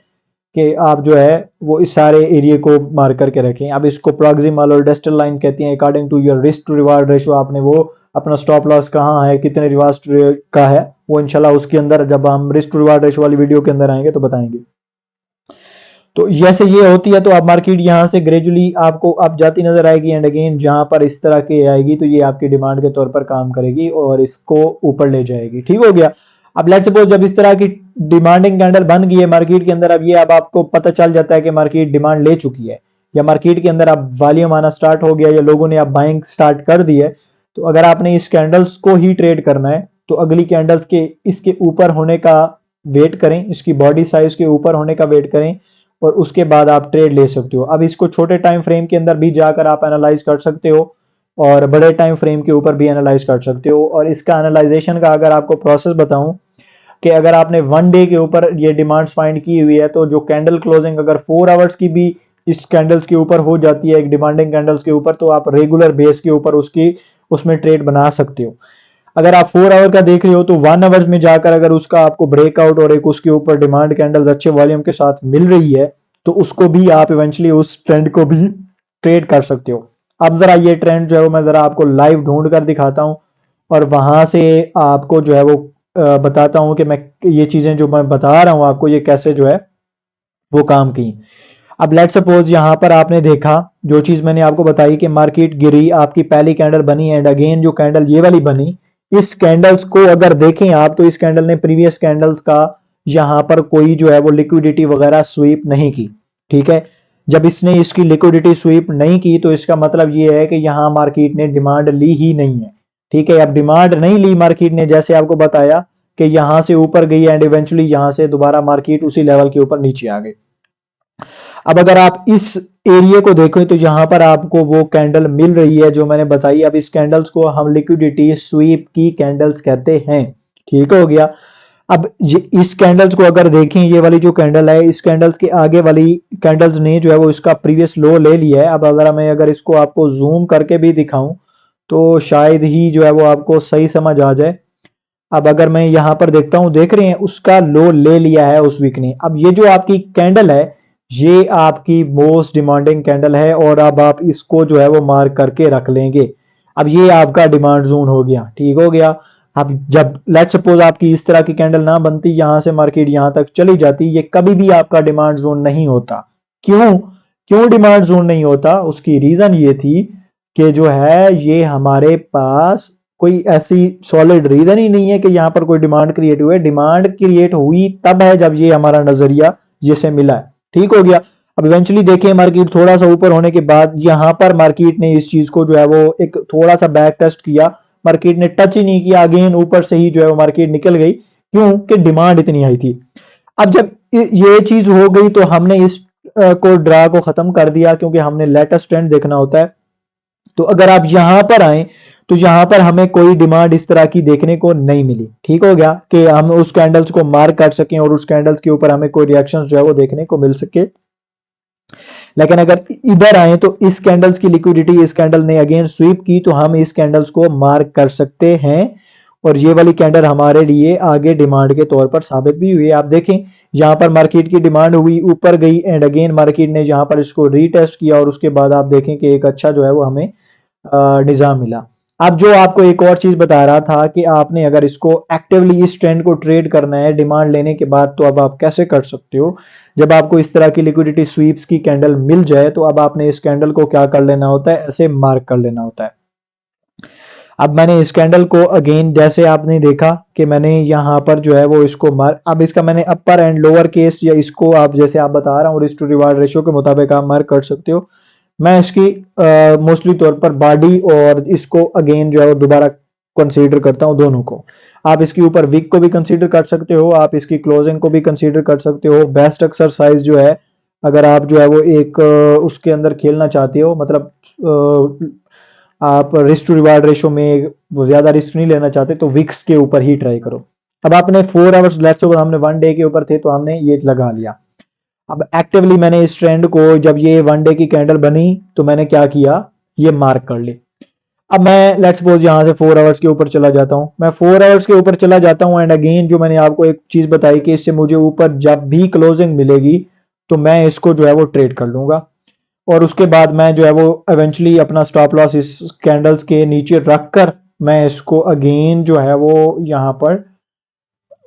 कि आप जो है वो इस सारे एरिया को मार्क करके रखें। अब इसको प्रॉक्सिमल और डिस्टल लाइन कहते हैं। According to your risk to reward ratio आपने वो अपना स्टॉप लॉस कहाँ है, कितने रिवार्ड का है, वो इंशाल्लाह उसके अंदर जब हम रिस्क टू रिवार्ड रेशो वाली वीडियो के अंदर आएंगे तो बताएंगे। तो जैसे ये होती है तो अब मार्केट यहां से ग्रेजुअली आपको अब जाती नजर आएगी एंड अगेन जहां पर इस तरह की आएगी तो ये आपकी डिमांड के तौर पर काम करेगी और इसको ऊपर ले जाएगी। ठीक हो गया, अब लेट्स सपोज जब इस तरह की डिमांडिंग कैंडल बन गई है मार्केट के अंदर, अब ये अब आपको पता चल जाता है कि मार्केट डिमांड ले चुकी है या मार्केट के अंदर अब वॉल्यूम आना स्टार्ट हो गया या लोगों ने अब बाइंग स्टार्ट कर दी है। तो अगर आपने इस कैंडल्स को ही ट्रेड करना है तो अगली कैंडल्स के इसके ऊपर होने का वेट करें, इसकी बॉडी साइज के ऊपर होने का वेट करें और उसके बाद आप ट्रेड ले सकते हो। अब इसको छोटे टाइम फ्रेम के अंदर भी जाकर आप एनालाइज कर सकते हो और बड़े टाइम फ्रेम के ऊपर भी एनालाइज कर सकते हो। और इसका एनालाइजेशन का अगर आपको प्रोसेस बताऊं कि अगर आपने 1 डे के ऊपर ये डिमांड्स फाइंड की हुई है, तो जो कैंडल क्लोजिंग अगर 4 आवर्स की भी इस कैंडल्स के ऊपर हो जाती है, एक डिमांडिंग कैंडल्स के ऊपर, तो आप रेगुलर बेस के ऊपर उसकी उसमें ट्रेड बना सकते हो। अगर आप 4 आवर का देख रहे हो तो 1 आवर्स में जाकर अगर उसका आपको ब्रेकआउट और एक उसके ऊपर डिमांड कैंडल्स अच्छे वॉल्यूम के साथ मिल रही है, तो उसको भी आप इवेंचुअली उस ट्रेंड को भी ट्रेड कर सकते हो। अब जरा ये ट्रेंड जो है मैं जरा आपको लाइव ढूंढ कर दिखाता हूं और वहां से आपको जो है वो बताता हूं कि मैं ये चीजें जो मैं बता रहा हूं आपको ये कैसे जो है वो काम की। अब लेट सपोज यहां पर आपने देखा जो चीज मैंने आपको बताई कि मार्केट गिरी, आपकी पहली कैंडल बनी एंड अगेन जो कैंडल ये वाली बनी, इस कैंडल्स को अगर देखें आप तो इस कैंडल ने प्रीवियस कैंडल्स का यहां पर कोई जो है वो लिक्विडिटी वगैरह स्वीप नहीं की। ठीक है, जब इसने इसकी लिक्विडिटी स्वीप नहीं की तो इसका मतलब ये है कि यहां मार्केट ने डिमांड ली ही नहीं है। ठीक है, अब डिमांड नहीं ली मार्केट ने, जैसे आपको बताया कि यहां से ऊपर गई एंड इवेंचुअली यहां से दोबारा मार्केट उसी लेवल के ऊपर नीचे आ गई। अब अगर आप इस एरिया को देखें तो यहां पर आपको वो कैंडल मिल रही है जो मैंने बताई। अब इस कैंडल्स को हम लिक्विडिटी स्वीप की कैंडल्स कहते हैं। ठीक हो गया। अब ये इस कैंडल्स को अगर देखें, ये वाली जो कैंडल है, इस कैंडल्स के आगे वाली कैंडल्स ने जो है वो इसका प्रीवियस लो ले लिया है। अब अगर मैं अगर इसको आपको जूम करके भी दिखाऊं तो शायद ही जो है वो आपको सही समझ आ जाए। अब अगर मैं यहां पर देखता हूं, देख रहे हैं उसका लो ले लिया है उस वीक ने। अब ये जो आपकी कैंडल है ये आपकी मोस्ट डिमांडिंग कैंडल है और अब आप इसको जो है वो मार्क करके रख लेंगे। अब ये आपका डिमांड जोन हो गया। ठीक हो गया। अब जब लेट सपोज आपकी इस तरह की कैंडल ना बनती, यहां से मार्केट यहां तक चली जाती, ये कभी भी आपका डिमांड जोन नहीं होता। क्यों क्यों डिमांड जोन नहीं होता? उसकी रीजन ये थी कि जो है ये हमारे पास कोई ऐसी सॉलिड रीजन ही नहीं है कि यहां पर कोई डिमांड क्रिएट हुई है। डिमांड क्रिएट हुई तब है जब ये हमारा नजरिया जिसे मिला है। ठीक हो गया। अब इवेंचुअली देखिए मार्केट थोड़ा सा ऊपर होने के बाद यहां पर मार्केट ने इस चीज को जो है वो एक थोड़ा सा बैक टेस्ट किया, मार्केट ने टच ही नहीं किया, अगेन ऊपर से ही जो है वो मार्केट निकल गई। क्यों? कि डिमांड इतनी आई थी। अब जब ये चीज हो गई तो हमने इस को ड्रा को खत्म कर दिया क्योंकि हमने लेटेस्ट ट्रेंड देखना होता है। तो अगर आप यहां पर आए तो यहां पर हमें कोई डिमांड इस तरह की देखने को नहीं मिली। ठीक हो गया कि हम उस कैंडल्स को मार्क कर सकें और उस कैंडल्स के ऊपर हमें कोई रिएक्शन जो है वो देखने को मिल सके। लेकिन अगर इधर आए तो इस कैंडल्स की लिक्विडिटी इस कैंडल ने अगेन स्वीप की तो हम इस कैंडल्स को मार्क कर सकते हैं और ये वाली कैंडल हमारे लिए आगे डिमांड के तौर पर साबित भी हुई है। आप देखें यहां पर मार्केट की डिमांड हुई, ऊपर गई एंड अगेन मार्केट ने यहां पर इसको रीटेस्ट किया और उसके बाद आप देखें कि एक अच्छा जो है वो हमें निजाम मिला। अब जो आपको एक और चीज बता रहा था कि आपने अगर इसको एक्टिवली इस ट्रेंड को ट्रेड करना है डिमांड लेने के बाद, तो अब आप कैसे कर सकते हो? जब आपको इस तरह की लिक्विडिटी स्वीप्स की कैंडल मिल जाए तो अब आपने इस कैंडल को क्या कर लेना होता है? ऐसे मार्क कर लेना होता है। अब मैंने इस कैंडल को अगेन जैसे आपने देखा कि मैंने यहां पर जो है वो इसको मार्क, अब इसका मैंने अपर एंड लोअर केस या इसको आप जैसे आप बता रहा हूँ रिस्क टू रिवार्ड रेशियो के मुताबिक आप मार्क कर सकते हो। मैं इसकी मोस्टली तौर पर बॉडी और इसको अगेन जो है वो दोबारा कंसीडर करता हूँ दोनों को। आप इसके ऊपर वीक को भी कंसीडर कर सकते हो, आप इसकी क्लोजिंग को भी कंसीडर कर सकते हो। बेस्ट एक्सरसाइज जो है अगर आप जो है वो एक उसके अंदर खेलना चाहते हो, मतलब आप रिस्क टू रिवार्ड रेशो में वो ज्यादा रिस्क नहीं लेना चाहते तो विक्स के ऊपर ही ट्राई करो। अब आपने 4 आवर्स लेट्स सपोज हमने 1 डे के ऊपर थे तो हमने ये लगा लिया। अब एक्टिवली मैंने इस ट्रेंड को जब ये 1 डे की कैंडल बनी तो मैंने क्या किया? ये मार्क कर ली। अब मैं लेट्स सपोज यहां से 4 आवर्स के ऊपर चला जाता हूं, मैं 4 आवर्स के ऊपर चला जाता हूं एंड अगेन जो मैंने आपको एक चीज बताई कि इससे मुझे ऊपर जब भी क्लोजिंग मिलेगी तो मैं इसको जो है वो ट्रेड कर लूंगा और उसके बाद मैं जो है वो इवेंचुअली अपना स्टॉप लॉस इस कैंडल्स के नीचे रखकर मैं इसको अगेन जो है वो यहाँ पर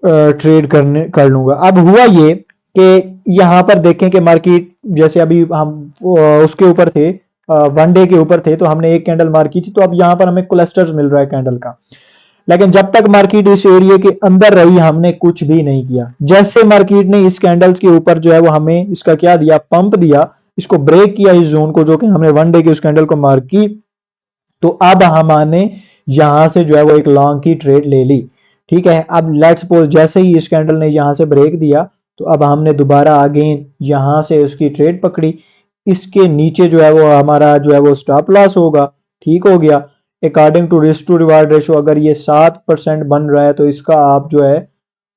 ट्रेड करने कर लूंगा। अब हुआ ये कि यहाँ पर देखें कि मार्केट जैसे अभी हम उसके ऊपर थे 1 डे के ऊपर थे तो हमने एक कैंडल मार्क की थी, तो अब यहाँ पर हमें क्लस्टर्स मिल रहा है कैंडल का। लेकिन जब तक मार्केट इस एरिया के अंदर रही हमने कुछ भी नहीं किया। जैसे मार्केट ने इस कैंडल्स के ऊपर जो है वो हमें इसका क्या दिया? पंप दिया, इसको ब्रेक किया इस जोन को जो कि हमने 1 डे की उस कैंडल को मार्क की, तो अब हमने यहां से जो है वो एक लॉन्ग की ट्रेड ले ली। ठीक है, अब लेट्स सपोज जैसे ही इस कैंडल ने यहां से ब्रेक दिया तो अब हमने दोबारा अगेन यहां से उसकी ट्रेड पकड़ी। इसके नीचे जो है वो हमारा जो है वो स्टॉप लॉस होगा ठीक हो गया। According to risk to reward ratio अगर ये 7% बन रहा है तो इसका आप जो है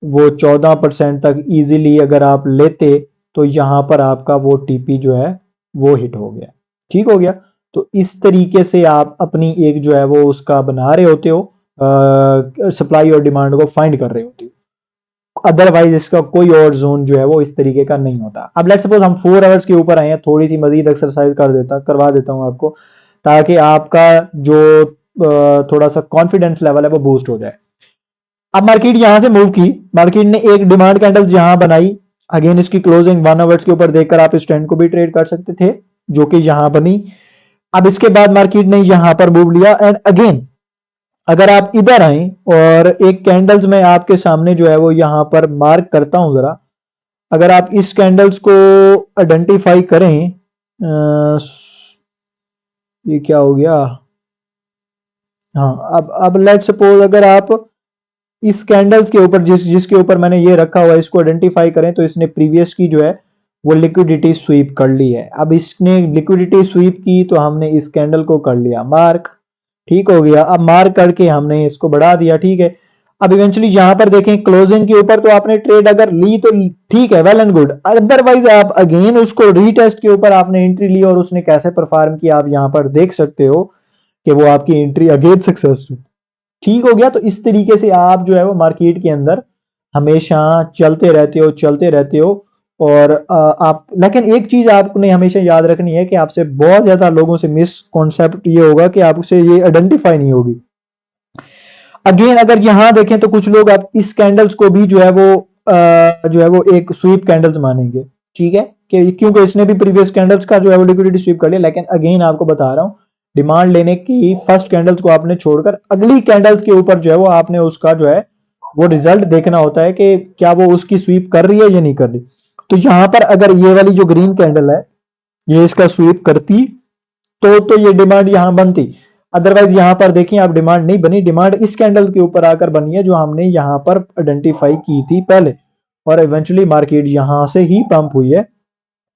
वो 14% तक इजीली अगर आप लेते तो यहां पर आपका वो टीपी जो है वो हिट हो गया। ठीक हो गया। तो इस तरीके से आप अपनी एक जो है वो उसका बना रहे होते हो, सप्लाई और डिमांड को फाइंड कर रहे होते हो। अदरवाइज इसका कोई और जोन जो है वो इस तरीके का नहीं होता। अब लेट्स सपोज हम 4 आवर्स के ऊपर आए हैं, थोड़ी सी मजीद एक्सरसाइज करवा देता हूं आपको, ताकि आपका जो थोड़ा सा कॉन्फिडेंस लेवल है वो बूस्ट हो जाए। अब मार्केट यहां से मूव की, मार्केट ने एक डिमांड कैंडल्स यहां बनाई, अगेन इसकी क्लोजिंग 1 आवर्स के ऊपर देखकर आप इस ट्रेंड को भी ट्रेड कर सकते थे, जो कि यहां बनी। अब इसके बाद मार्केट ने यहां पर मूव लिया एंड अगेन अगर आप इधर आए और एक कैंडल्स में आपके सामने जो है वो यहां पर मार्क करता हूं जरा, अगर आप इस कैंडल्स को आइडेंटिफाई करें, ये क्या हो गया, हाँ अब लेट सपोज अगर आप इस कैंडल्स के ऊपर जिसके ऊपर मैंने ये रखा हुआ है इसको आइडेंटिफाई करें, तो इसने प्रीवियस की जो है वो लिक्विडिटी स्वीप कर ली है। अब इसने लिक्विडिटी स्वीप की तो हमने इस कैंडल को कर लिया मार्क। ठीक हो गया। अब मार्क करके हमने इसको बढ़ा दिया। ठीक है। अब इवेंचुअली यहां पर देखें क्लोजिंग के ऊपर तो आपने ट्रेड अगर ली तो ठीक है, वेल एंड गुड। अदरवाइज आप अगेन उसको रीटेस्ट के ऊपर आपने एंट्री ली और उसने कैसे परफॉर्म किया आप यहां पर देख सकते हो कि वो आपकी एंट्री अगेन सक्सेस। ठीक हो गया। तो इस तरीके से आप जो है वो मार्केट के अंदर हमेशा चलते रहते हो। और आप लेकिन एक चीज आपने हमेशा याद रखनी है कि आपसे बहुत ज्यादा लोगों से मिस कॉन्सेप्ट ये होगा कि आपसे ये आइडेंटिफाई नहीं होगी। अगेन अगर यहां देखें तो कुछ लोग आप इस कैंडल्स को भी जो है वो एक स्वीप कैंडल्स मानेंगे। ठीक है, कि क्योंकि इसने भी प्रीवियस कैंडल्स का जो है वो लिक्विडिटी स्वीप कर लिया। लेकिन अगेन आपको बता रहा हूं, डिमांड लेने की फर्स्ट कैंडल्स को आपने छोड़कर अगली कैंडल्स के ऊपर जो है वो आपने उसका जो है वो रिजल्ट देखना होता है कि क्या वो उसकी स्वीप कर रही है या नहीं कर रही। तो यहां पर अगर ये वाली जो ग्रीन कैंडल है ये इसका स्वीप करती तो ये डिमांड यहां बनती। अदरवाइज यहां पर देखिए आप डिमांड नहीं बनी, डिमांड इस कैंडल के ऊपर आकर बनी है जो हमने यहां पर आइडेंटिफाई की थी पहले, और इवेंचुअली मार्केट यहां से ही पंप हुई है।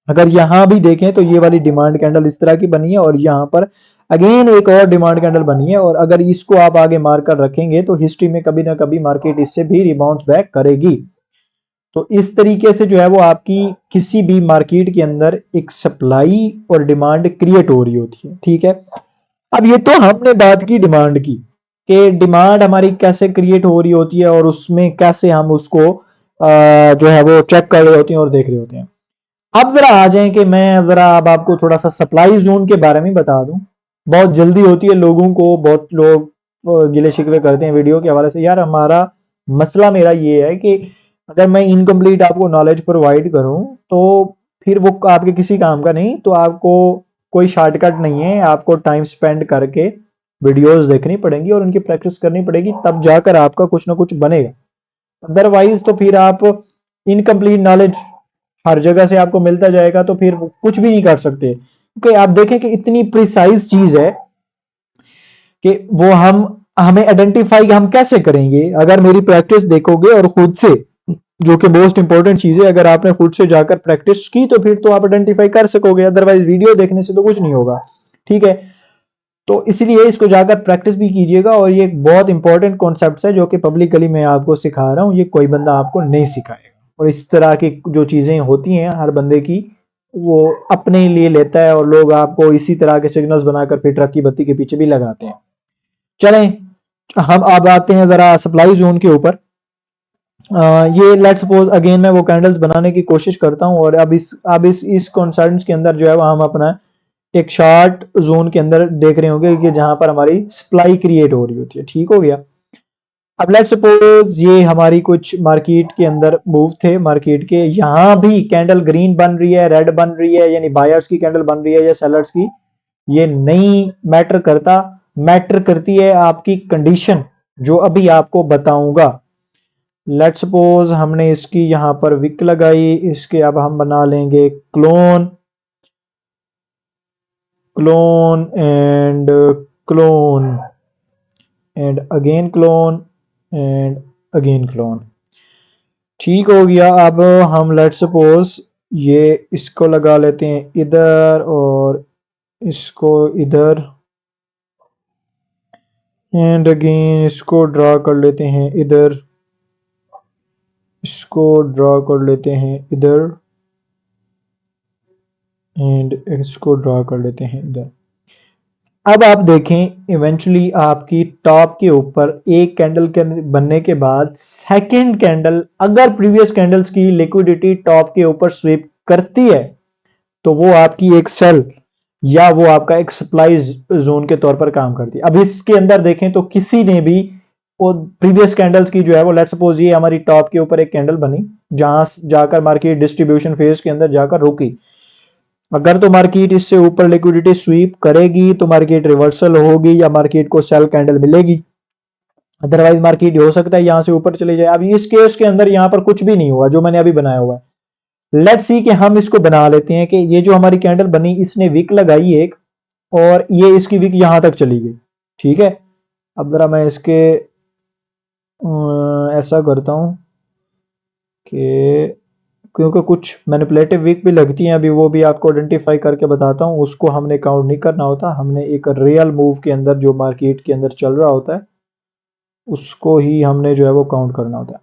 अगर यहां भी देखें तो ये वाली डिमांड कैंडल इस तरह की बनी है और यहां पर अगेन एक और डिमांड कैंडल बनी है, और अगर इसको आप आगे मार्कर रखेंगे तो हिस्ट्री में कभी ना कभी मार्केट इससे भी रिबाउंस बैक करेगी। तो इस तरीके से जो है वो आपकी किसी भी मार्केट के अंदर एक सप्लाई और डिमांड क्रिएट हो रही होती है। ठीक है। अब ये तो हमने बात की डिमांड की कि डिमांड हमारी कैसे क्रिएट हो रही होती है और उसमें कैसे हम उसको जो है वो चेक कर रहे होते हैं और देख रहे होते हैं। अब जरा आ जाएं कि मैं जरा अब आपको थोड़ा सा सप्लाई जोन के बारे में बता दूं। बहुत जल्दी होती है लोगों को, बहुत लोग गिले शिकवे करते हैं वीडियो के हवाले से। यार हमारा मसला मेरा ये है कि अगर मैं इनकम्प्लीट आपको नॉलेज प्रोवाइड करूं तो फिर वो आपके किसी काम का नहीं। तो आपको कोई शॉर्टकट नहीं है, आपको टाइम स्पेंड करके वीडियोस देखनी पड़ेंगी और उनकी प्रैक्टिस करनी पड़ेगी, तब जाकर आपका कुछ ना कुछ बनेगा। अदरवाइज तो फिर आप इनकम्प्लीट नॉलेज हर जगह से आपको मिलता जाएगा तो फिर कुछ भी नहीं कर सकते। क्योंकि आप देखें कि इतनी प्रिसाइज चीज है कि वो हमें आइडेंटिफाई हम कैसे करेंगे। अगर मेरी प्रैक्टिस देखोगे और खुद से, जो कि मोस्ट इंपॉर्टेंट चीज है, अगर आपने खुद से जाकर प्रैक्टिस की तो फिर तो आप आइडेंटिफाई कर सकोगे, अदरवाइज वीडियो देखने से तो कुछ नहीं होगा। ठीक है। तो इसलिए इसको जाकर प्रैक्टिस भी कीजिएगा, और ये एक बहुत इंपॉर्टेंट कॉन्सेप्ट है जो कि पब्लिकली मैं आपको सिखा रहा हूं, ये कोई बंदा आपको नहीं सिखाएगा। और इस तरह की जो चीजें होती हैं हर बंदे की वो अपने लिए लेता है, और लोग आपको इसी तरह के सिग्नल्स बनाकर फिर ट्रक की बत्ती के पीछे भी लगाते हैं। चलें, हम अब आते हैं जरा सप्लाई जोन के ऊपर। ये लेट्स सपोज अगेन मैं वो कैंडल्स बनाने की कोशिश करता हूं, और अब इस कॉन्सर्न्स के अंदर जो है वो हम अपना एक शार्ट जोन के अंदर देख रहे होंगे कि जहां पर हमारी सप्लाई क्रिएट हो रही होती है। ठीक हो गया। अब लेट्स सपोज ये हमारी कुछ मार्केट के अंदर मूव थे, मार्केट के यहां भी कैंडल ग्रीन बन रही है, रेड बन रही है, यानी बायर्स की कैंडल बन रही है या सेलर्स की, ये नहीं मैटर करता। मैटर करती है आपकी कंडीशन जो अभी आपको बताऊंगा। लेट्स सपोज हमने इसकी यहां पर विक लगाई, इसके अब हम बना लेंगे clone, clone and clone and again clone and again clone. ठीक हो गया। अब हम लेट्स सपोज ये इसको लगा लेते हैं इधर और इसको इधर, एंड अगेन इसको ड्रा कर लेते हैं इधर, इसको ड्रा कर लेते हैं इधर, एंड इसको ड्रा कर लेते हैं इधर। अब आप देखें इवेंचुअली आपकी टॉप के ऊपर एक कैंडल के बनने के बाद सेकंड कैंडल अगर प्रीवियस कैंडल्स की लिक्विडिटी टॉप के ऊपर स्वीप करती है तो वो आपकी एक सेल या वो आपका एक सप्लाई जोन के तौर पर काम करती है। अब इसके अंदर देखें तो किसी ने भी वो प्रीवियस कैंडल्स की जो है वो लेट्स सपोज ये हमारी टॉप के ऊपर एक कैंडल बनी जहां जाकर मार्केट डिस्ट्रीब्यूशन फेज के अंदर जाकर रुकी। अगर तो मार्केट इससे ऊपर लिक्विडिटी स्वीप करेगी तो मार्केट रिवर्सल होगी या मार्केट को सेल कैंडल मिलेगी, अदरवाइज मार्केट हो सकता है यहां से ऊपर चले जाए। अब इस केस के अंदर यहां पर कुछ भी नहीं हुआ जो मैंने अभी बनाया हुआ है। लेट्स सी कि हम इसको बना लेते हैं कि ये जो हमारी कैंडल बनी इसने विक लगाई एक और ये इसकी विक यहां तक चली गई, ठीक है। अब जरा मैं इसके ऐसा करता हूं कि क्योंकि कुछ मैनिपुलेटिव वीक भी लगती हैं, अभी वो भी आपको आइडेंटिफाई करके बताता हूं। उसको हमने काउंट नहीं करना होता, हमने एक रियल मूव के अंदर जो मार्केट के अंदर चल रहा होता है उसको ही हमने जो है वो काउंट करना होता है।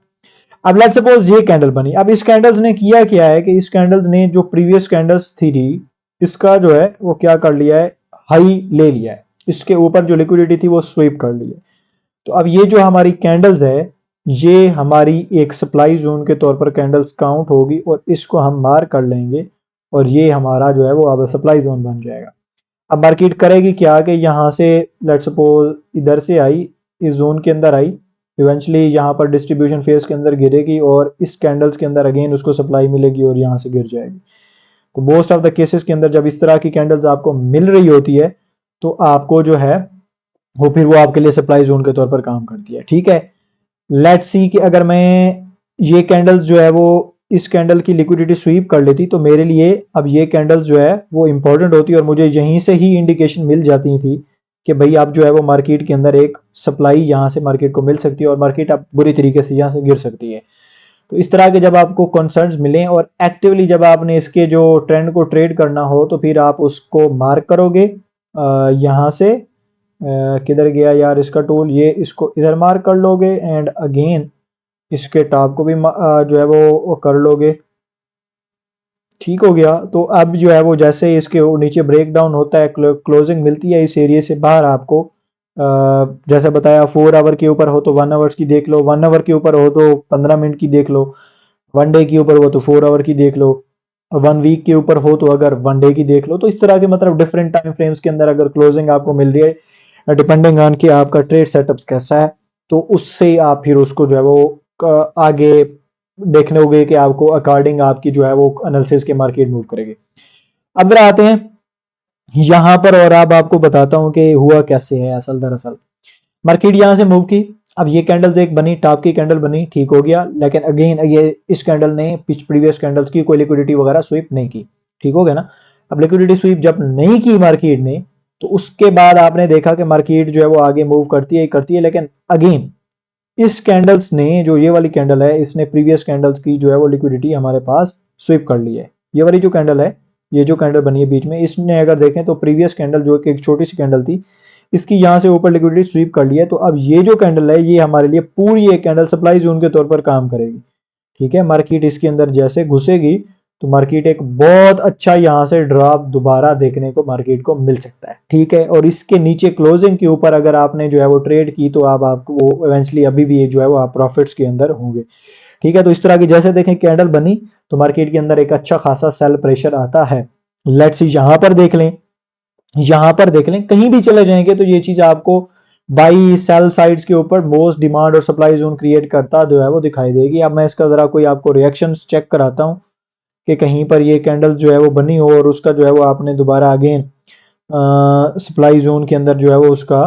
अब लेट्स सपोज ये कैंडल बनी। अब इस कैंडल्स ने किया क्या है कि इस कैंडल्स ने जो प्रीवियस कैंडल्स थी इसका जो है वो क्या कर लिया है, हाई ले लिया है, इसके ऊपर जो लिक्विडिटी थी वो स्वीप कर ली है। तो अब ये जो हमारी कैंडल्स है ये हमारी एक सप्लाई जोन के तौर पर कैंडल्स काउंट होगी और इसको हम मार्क कर लेंगे और ये हमारा जो है वो अब सप्लाई जोन बन जाएगा। अब मार्केट करेगी क्या कि यहाँ से लेट्स सपोज इधर से आई, इस जोन के अंदर आई, इवेंचुअली यहाँ पर डिस्ट्रीब्यूशन फेज के अंदर गिरेगी और इस कैंडल्स के अंदर अगेन उसको सप्लाई मिलेगी और यहाँ से गिर जाएगी। तो मोस्ट ऑफ द केसेस के अंदर जब इस तरह की कैंडल्स आपको मिल रही होती है तो आपको जो है वो फिर वो आपके लिए सप्लाई जोन के तौर पर काम करती है, ठीक है। लेट्स सी कि अगर मैं ये कैंडल्स जो है वो इस कैंडल की लिक्विडिटी स्वीप कर लेती तो मेरे लिए अब ये कैंडल्स जो है वो इंपॉर्टेंट होती और मुझे यहीं से ही इंडिकेशन मिल जाती थी कि भाई अब जो है वो मार्केट के अंदर एक सप्लाई यहाँ से मार्केट को मिल सकती है और मार्केट अब बुरी तरीके से यहाँ से गिर सकती है। तो इस तरह के जब आपको कंसर्न्स मिलें और एक्टिवली जब आपने इसके जो ट्रेंड को ट्रेड करना हो तो फिर आप उसको मार्क करोगे यहाँ से किधर गया यार इसका टूल, ये इसको इधर मार्क कर लोगे एंड अगेन इसके टॉप को भी जो है वो कर लोगे, ठीक हो गया। तो अब जो है वो जैसे इसके नीचे ब्रेक डाउन होता है, क्लोजिंग मिलती है इस एरिया से बाहर आपको, जैसे बताया 4 आवर के ऊपर हो तो 1 आवर्स की देख लो, 1 आवर के ऊपर हो तो 15 मिनट की देख लो, 1 डे के ऊपर हो तो 4 आवर की देख लो, 1 वीक के ऊपर हो तो अगर 1 डे की देख लो। तो इस तरह के मतलब डिफरेंट टाइम फ्रेम्स के अंदर अगर क्लोजिंग आपको मिल रही है डिपेंडिंग ऑन कि आपका ट्रेड सेटअप्स कैसा है तो उससे आप फिर उसको जो है वो आगे देखने होगे कि आपको अकॉर्डिंग आपकी जो है वो एनालिसिस के मार्केट मूव करेगी। अब जरा आते हैं यहां पर और अब आपको बताता हूं कि हुआ कैसे है असल दरअसल। मार्केट यहां से मूव की, अब ये कैंडल्स एक बनी, टॉप की कैंडल बनी, ठीक हो गया, लेकिन अगेन ये इस कैंडल ने प्रीवियस कैंडल्स की कोई लिक्विडिटी वगैरह स्वीप नहीं की, ठीक हो गया ना। अब लिक्विडिटी स्वीप जब नहीं की मार्केट ने तो उसके बाद आपने देखा कि मार्केट जो है वो आगे मूव करती है, लेकिन अगेन इस कैंडल्स ने जो ये वाली कैंडल है इसने प्रीवियस कैंडल्स की जो है वो लिक्विडिटी हमारे पास स्वीप कर ली है। ये वाली जो कैंडल है, ये जो कैंडल बनी है बीच में, इसने अगर देखें तो प्रीवियस कैंडल जो कि एक छोटी सी कैंडल थी इसकी यहां से ऊपर लिक्विडिटी स्वीप कर ली है। तो अब ये जो कैंडल है ये हमारे लिए पूरी एक कैंडल सप्लाई जोन के तौर पर काम करेगी, ठीक है। मार्केट इसके अंदर जैसे घुसेगी तो मार्केट एक बहुत अच्छा यहां से ड्रॉप दोबारा देखने को मार्केट को मिल सकता है, ठीक है। और इसके नीचे क्लोजिंग के ऊपर अगर आपने जो है वो ट्रेड की तो आपको वो इवेंचुअली अभी भी जो है वो आप प्रॉफिट्स के अंदर होंगे, ठीक है। तो इस तरह की जैसे देखें कैंडल बनी तो मार्केट के अंदर एक अच्छा खासा सेल प्रेशर आता है। लेट्स सी यहां पर देख लें, यहां पर देख लें, कहीं भी चले जाएंगे तो ये चीज आपको बाई सेल साइड्स के ऊपर मोस्ट डिमांड और सप्लाई जोन क्रिएट करता जो है वो दिखाई देगी। अब मैं इसका जरा कोई आपको रिएक्शंस चेक कराता हूं कि कहीं पर ये कैंडल जो है वो बनी हो और उसका जो है वो आपने दोबारा अगेन सप्लाई जोन के अंदर जो है वो उसका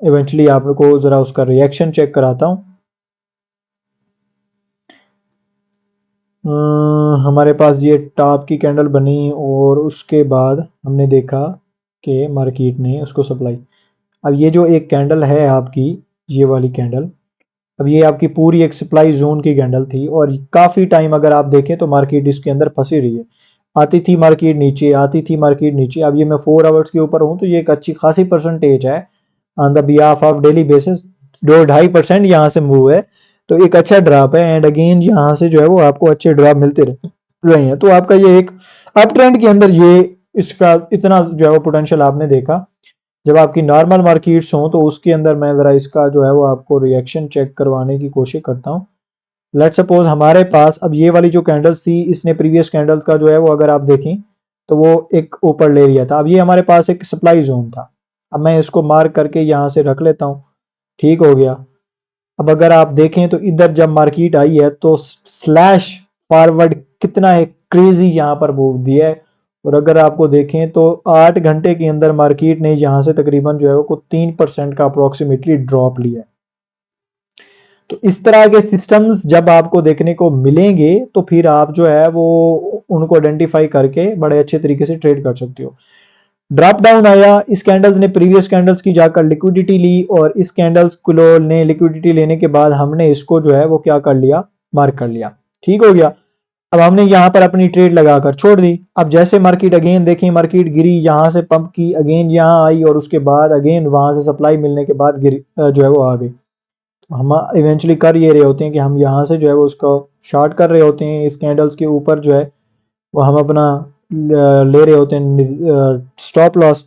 इवेंचुअली आपको जरा उसका रिएक्शन चेक कराता हूं। हमारे पास ये टॉप की कैंडल बनी और उसके बाद हमने देखा कि मार्केट ने उसको सप्लाई, अब ये जो एक कैंडल है आपकी ये वाली कैंडल, अब ये आपकी पूरी एक सप्लाई जोन की कैंडल थी और काफी टाइम अगर आप देखें तो मार्केट इसके अंदर फंसी रही है, आती थी मार्केट नीचे, आती थी मार्केट नीचे। अब ये मैं 4 आवर्स के ऊपर हूं तो ये एक अच्छी खासी परसेंटेज है on the behalf of daily basis 2-2.5% यहाँ से मूव है, तो एक अच्छा ड्रॉप है। एंड अगेन यहाँ से जो है वो आपको अच्छे ड्रॉप मिलते रहे हैं। तो आपका ये एक अप ट्रेंड के अंदर ये इसका इतना जो है वो पोटेंशियल आपने देखा। जब आपकी नॉर्मल मार्केट्स हों तो उसके अंदर मैं ज़रा इसका जो है वो आपको रिएक्शन चेक करवाने की कोशिश करता हूँ। लेट्स सपोज हमारे पास अब ये वाली जो कैंडल्स थी, इसने प्रीवियस कैंडल्स का जो है वो अगर आप देखें तो वो एक ऊपर ले लिया था। अब ये हमारे पास एक सप्लाई जोन था। अब मैं इसको मार्क करके यहाँ से रख लेता हूँ, ठीक हो गया। अब अगर आप देखें तो इधर जब मार्केट आई है तो स्लैश फॉरवर्ड कितना है, क्रेजी यहाँ पर मूव दिया है। और अगर आपको देखें तो 8 घंटे के अंदर मार्केट ने यहाँ से तकरीबन जो है वो 3% का अप्रोक्सीमेटली ड्रॉप लिया है। तो इस तरह के सिस्टम्स जब आपको देखने को मिलेंगे तो फिर आप जो है वो उनको आइडेंटिफाई करके बड़े अच्छे तरीके से ट्रेड कर सकते हो। ड्रॉप डाउन आया, इस कैंडल्स ने प्रीवियस कैंडल्स की जाकर लिक्विडिटी ली और इस कैंडल्स को ने लिक्विडिटी लेने के बाद हमने इसको जो है वो क्या कर लिया, मार्क कर लिया, ठीक हो गया। अब हमने यहाँ पर अपनी ट्रेड लगाकर छोड़ दी। अब जैसे मार्केट अगेन देखें, मार्केट गिरी, यहाँ से पंप की, अगेन यहाँ आई और उसके बाद अगेन वहां से सप्लाई मिलने के बाद गिरी जो है वो आ गई। हम इवेंचुअली कर ये रहे होते हैं कि हम यहाँ से जो है वो उसको शॉर्ट कर रहे होते हैं, इस कैंडल्स के ऊपर जो है वो हम अपना ले रहे होते हैं stop loss.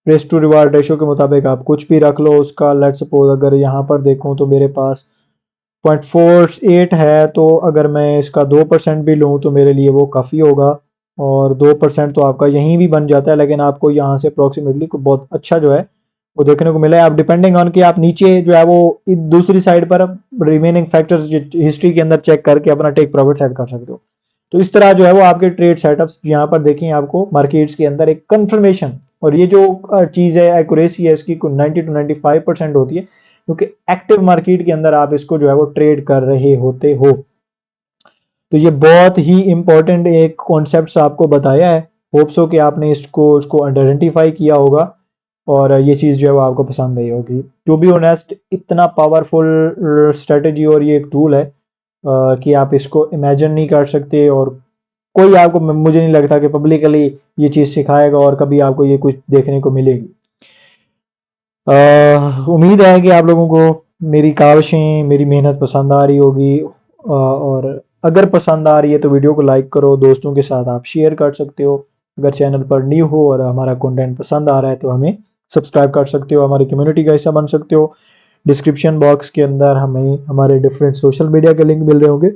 Risk to reward ratio के मुताबिक आप कुछ भी रख लो उसका। लेट्स सपोज अगर यहाँ पर देखूँ तो मेरे पास 0.48 है, तो अगर मैं इसका 2% भी लूँ तो मेरे लिए वो काफ़ी होगा। और 2% तो आपका यहीं भी बन जाता है, लेकिन आपको यहाँ से अप्रोक्सीमेटली बहुत अच्छा जो है वो देखने को मिला है। आप डिपेंडिंग ऑन कि आप नीचे जो है वो दूसरी साइड पर रिमेनिंग फैक्टर्स हिस्ट्री के अंदर चेक करके अपना टेक प्रॉफिट सेट कर सकते हो। तो इस तरह जो है वो आपके ट्रेड सेटअप्स यहाँ पर देखें आपको मार्केट्स के अंदर एक कंफर्मेशन, और ये जो चीज़ है एक्यूरेसी है इसकी 90 to 95% होती है, क्योंकि एक्टिव मार्केट के अंदर आप इसको जो है वो ट्रेड कर रहे होते हो। तो ये बहुत ही इंपॉर्टेंट एक कॉन्सेप्ट आपको बताया है। होप्स हो कि आपने इसको आइडेंटिफाई किया होगा और ये चीज़ जो है वो आपको पसंद आई होगी। टू बी ऑनेस्ट इतना पावरफुल स्ट्रेटजी और ये एक टूल है कि आप इसको इमेजिन नहीं कर सकते, और कोई आपको, मुझे नहीं लगता कि पब्लिकली ये चीज़ सिखाएगा और कभी आपको ये कुछ देखने को मिलेगी। उम्मीद है कि आप लोगों को मेरी काविशें, मेरी मेहनत पसंद आ रही होगी, और अगर पसंद आ रही है तो वीडियो को लाइक करो, दोस्तों के साथ आप शेयर कर सकते हो। अगर चैनल पर न्यू हो और हमारा कंटेंट पसंद आ रहा है तो हमें सब्सक्राइब कर सकते हो, हमारी कम्युनिटी का हिस्सा बन सकते हो। डिस्क्रिप्शन बॉक्स के अंदर हमें हमारे डिफरेंट सोशल मीडिया के लिंक मिल रहे होंगे,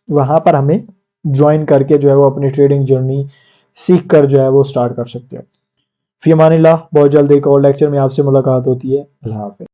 वहाँ पर हमें ज्वाइन करके जो है वो अपनी ट्रेडिंग जर्नी सीख कर जो है वो स्टार्ट कर सकते हो। फी अमानिल्लाह, बहुत जल्द एक और लेक्चर में आपसे मुलाकात होती है। अल्लाह हाफ़िज़।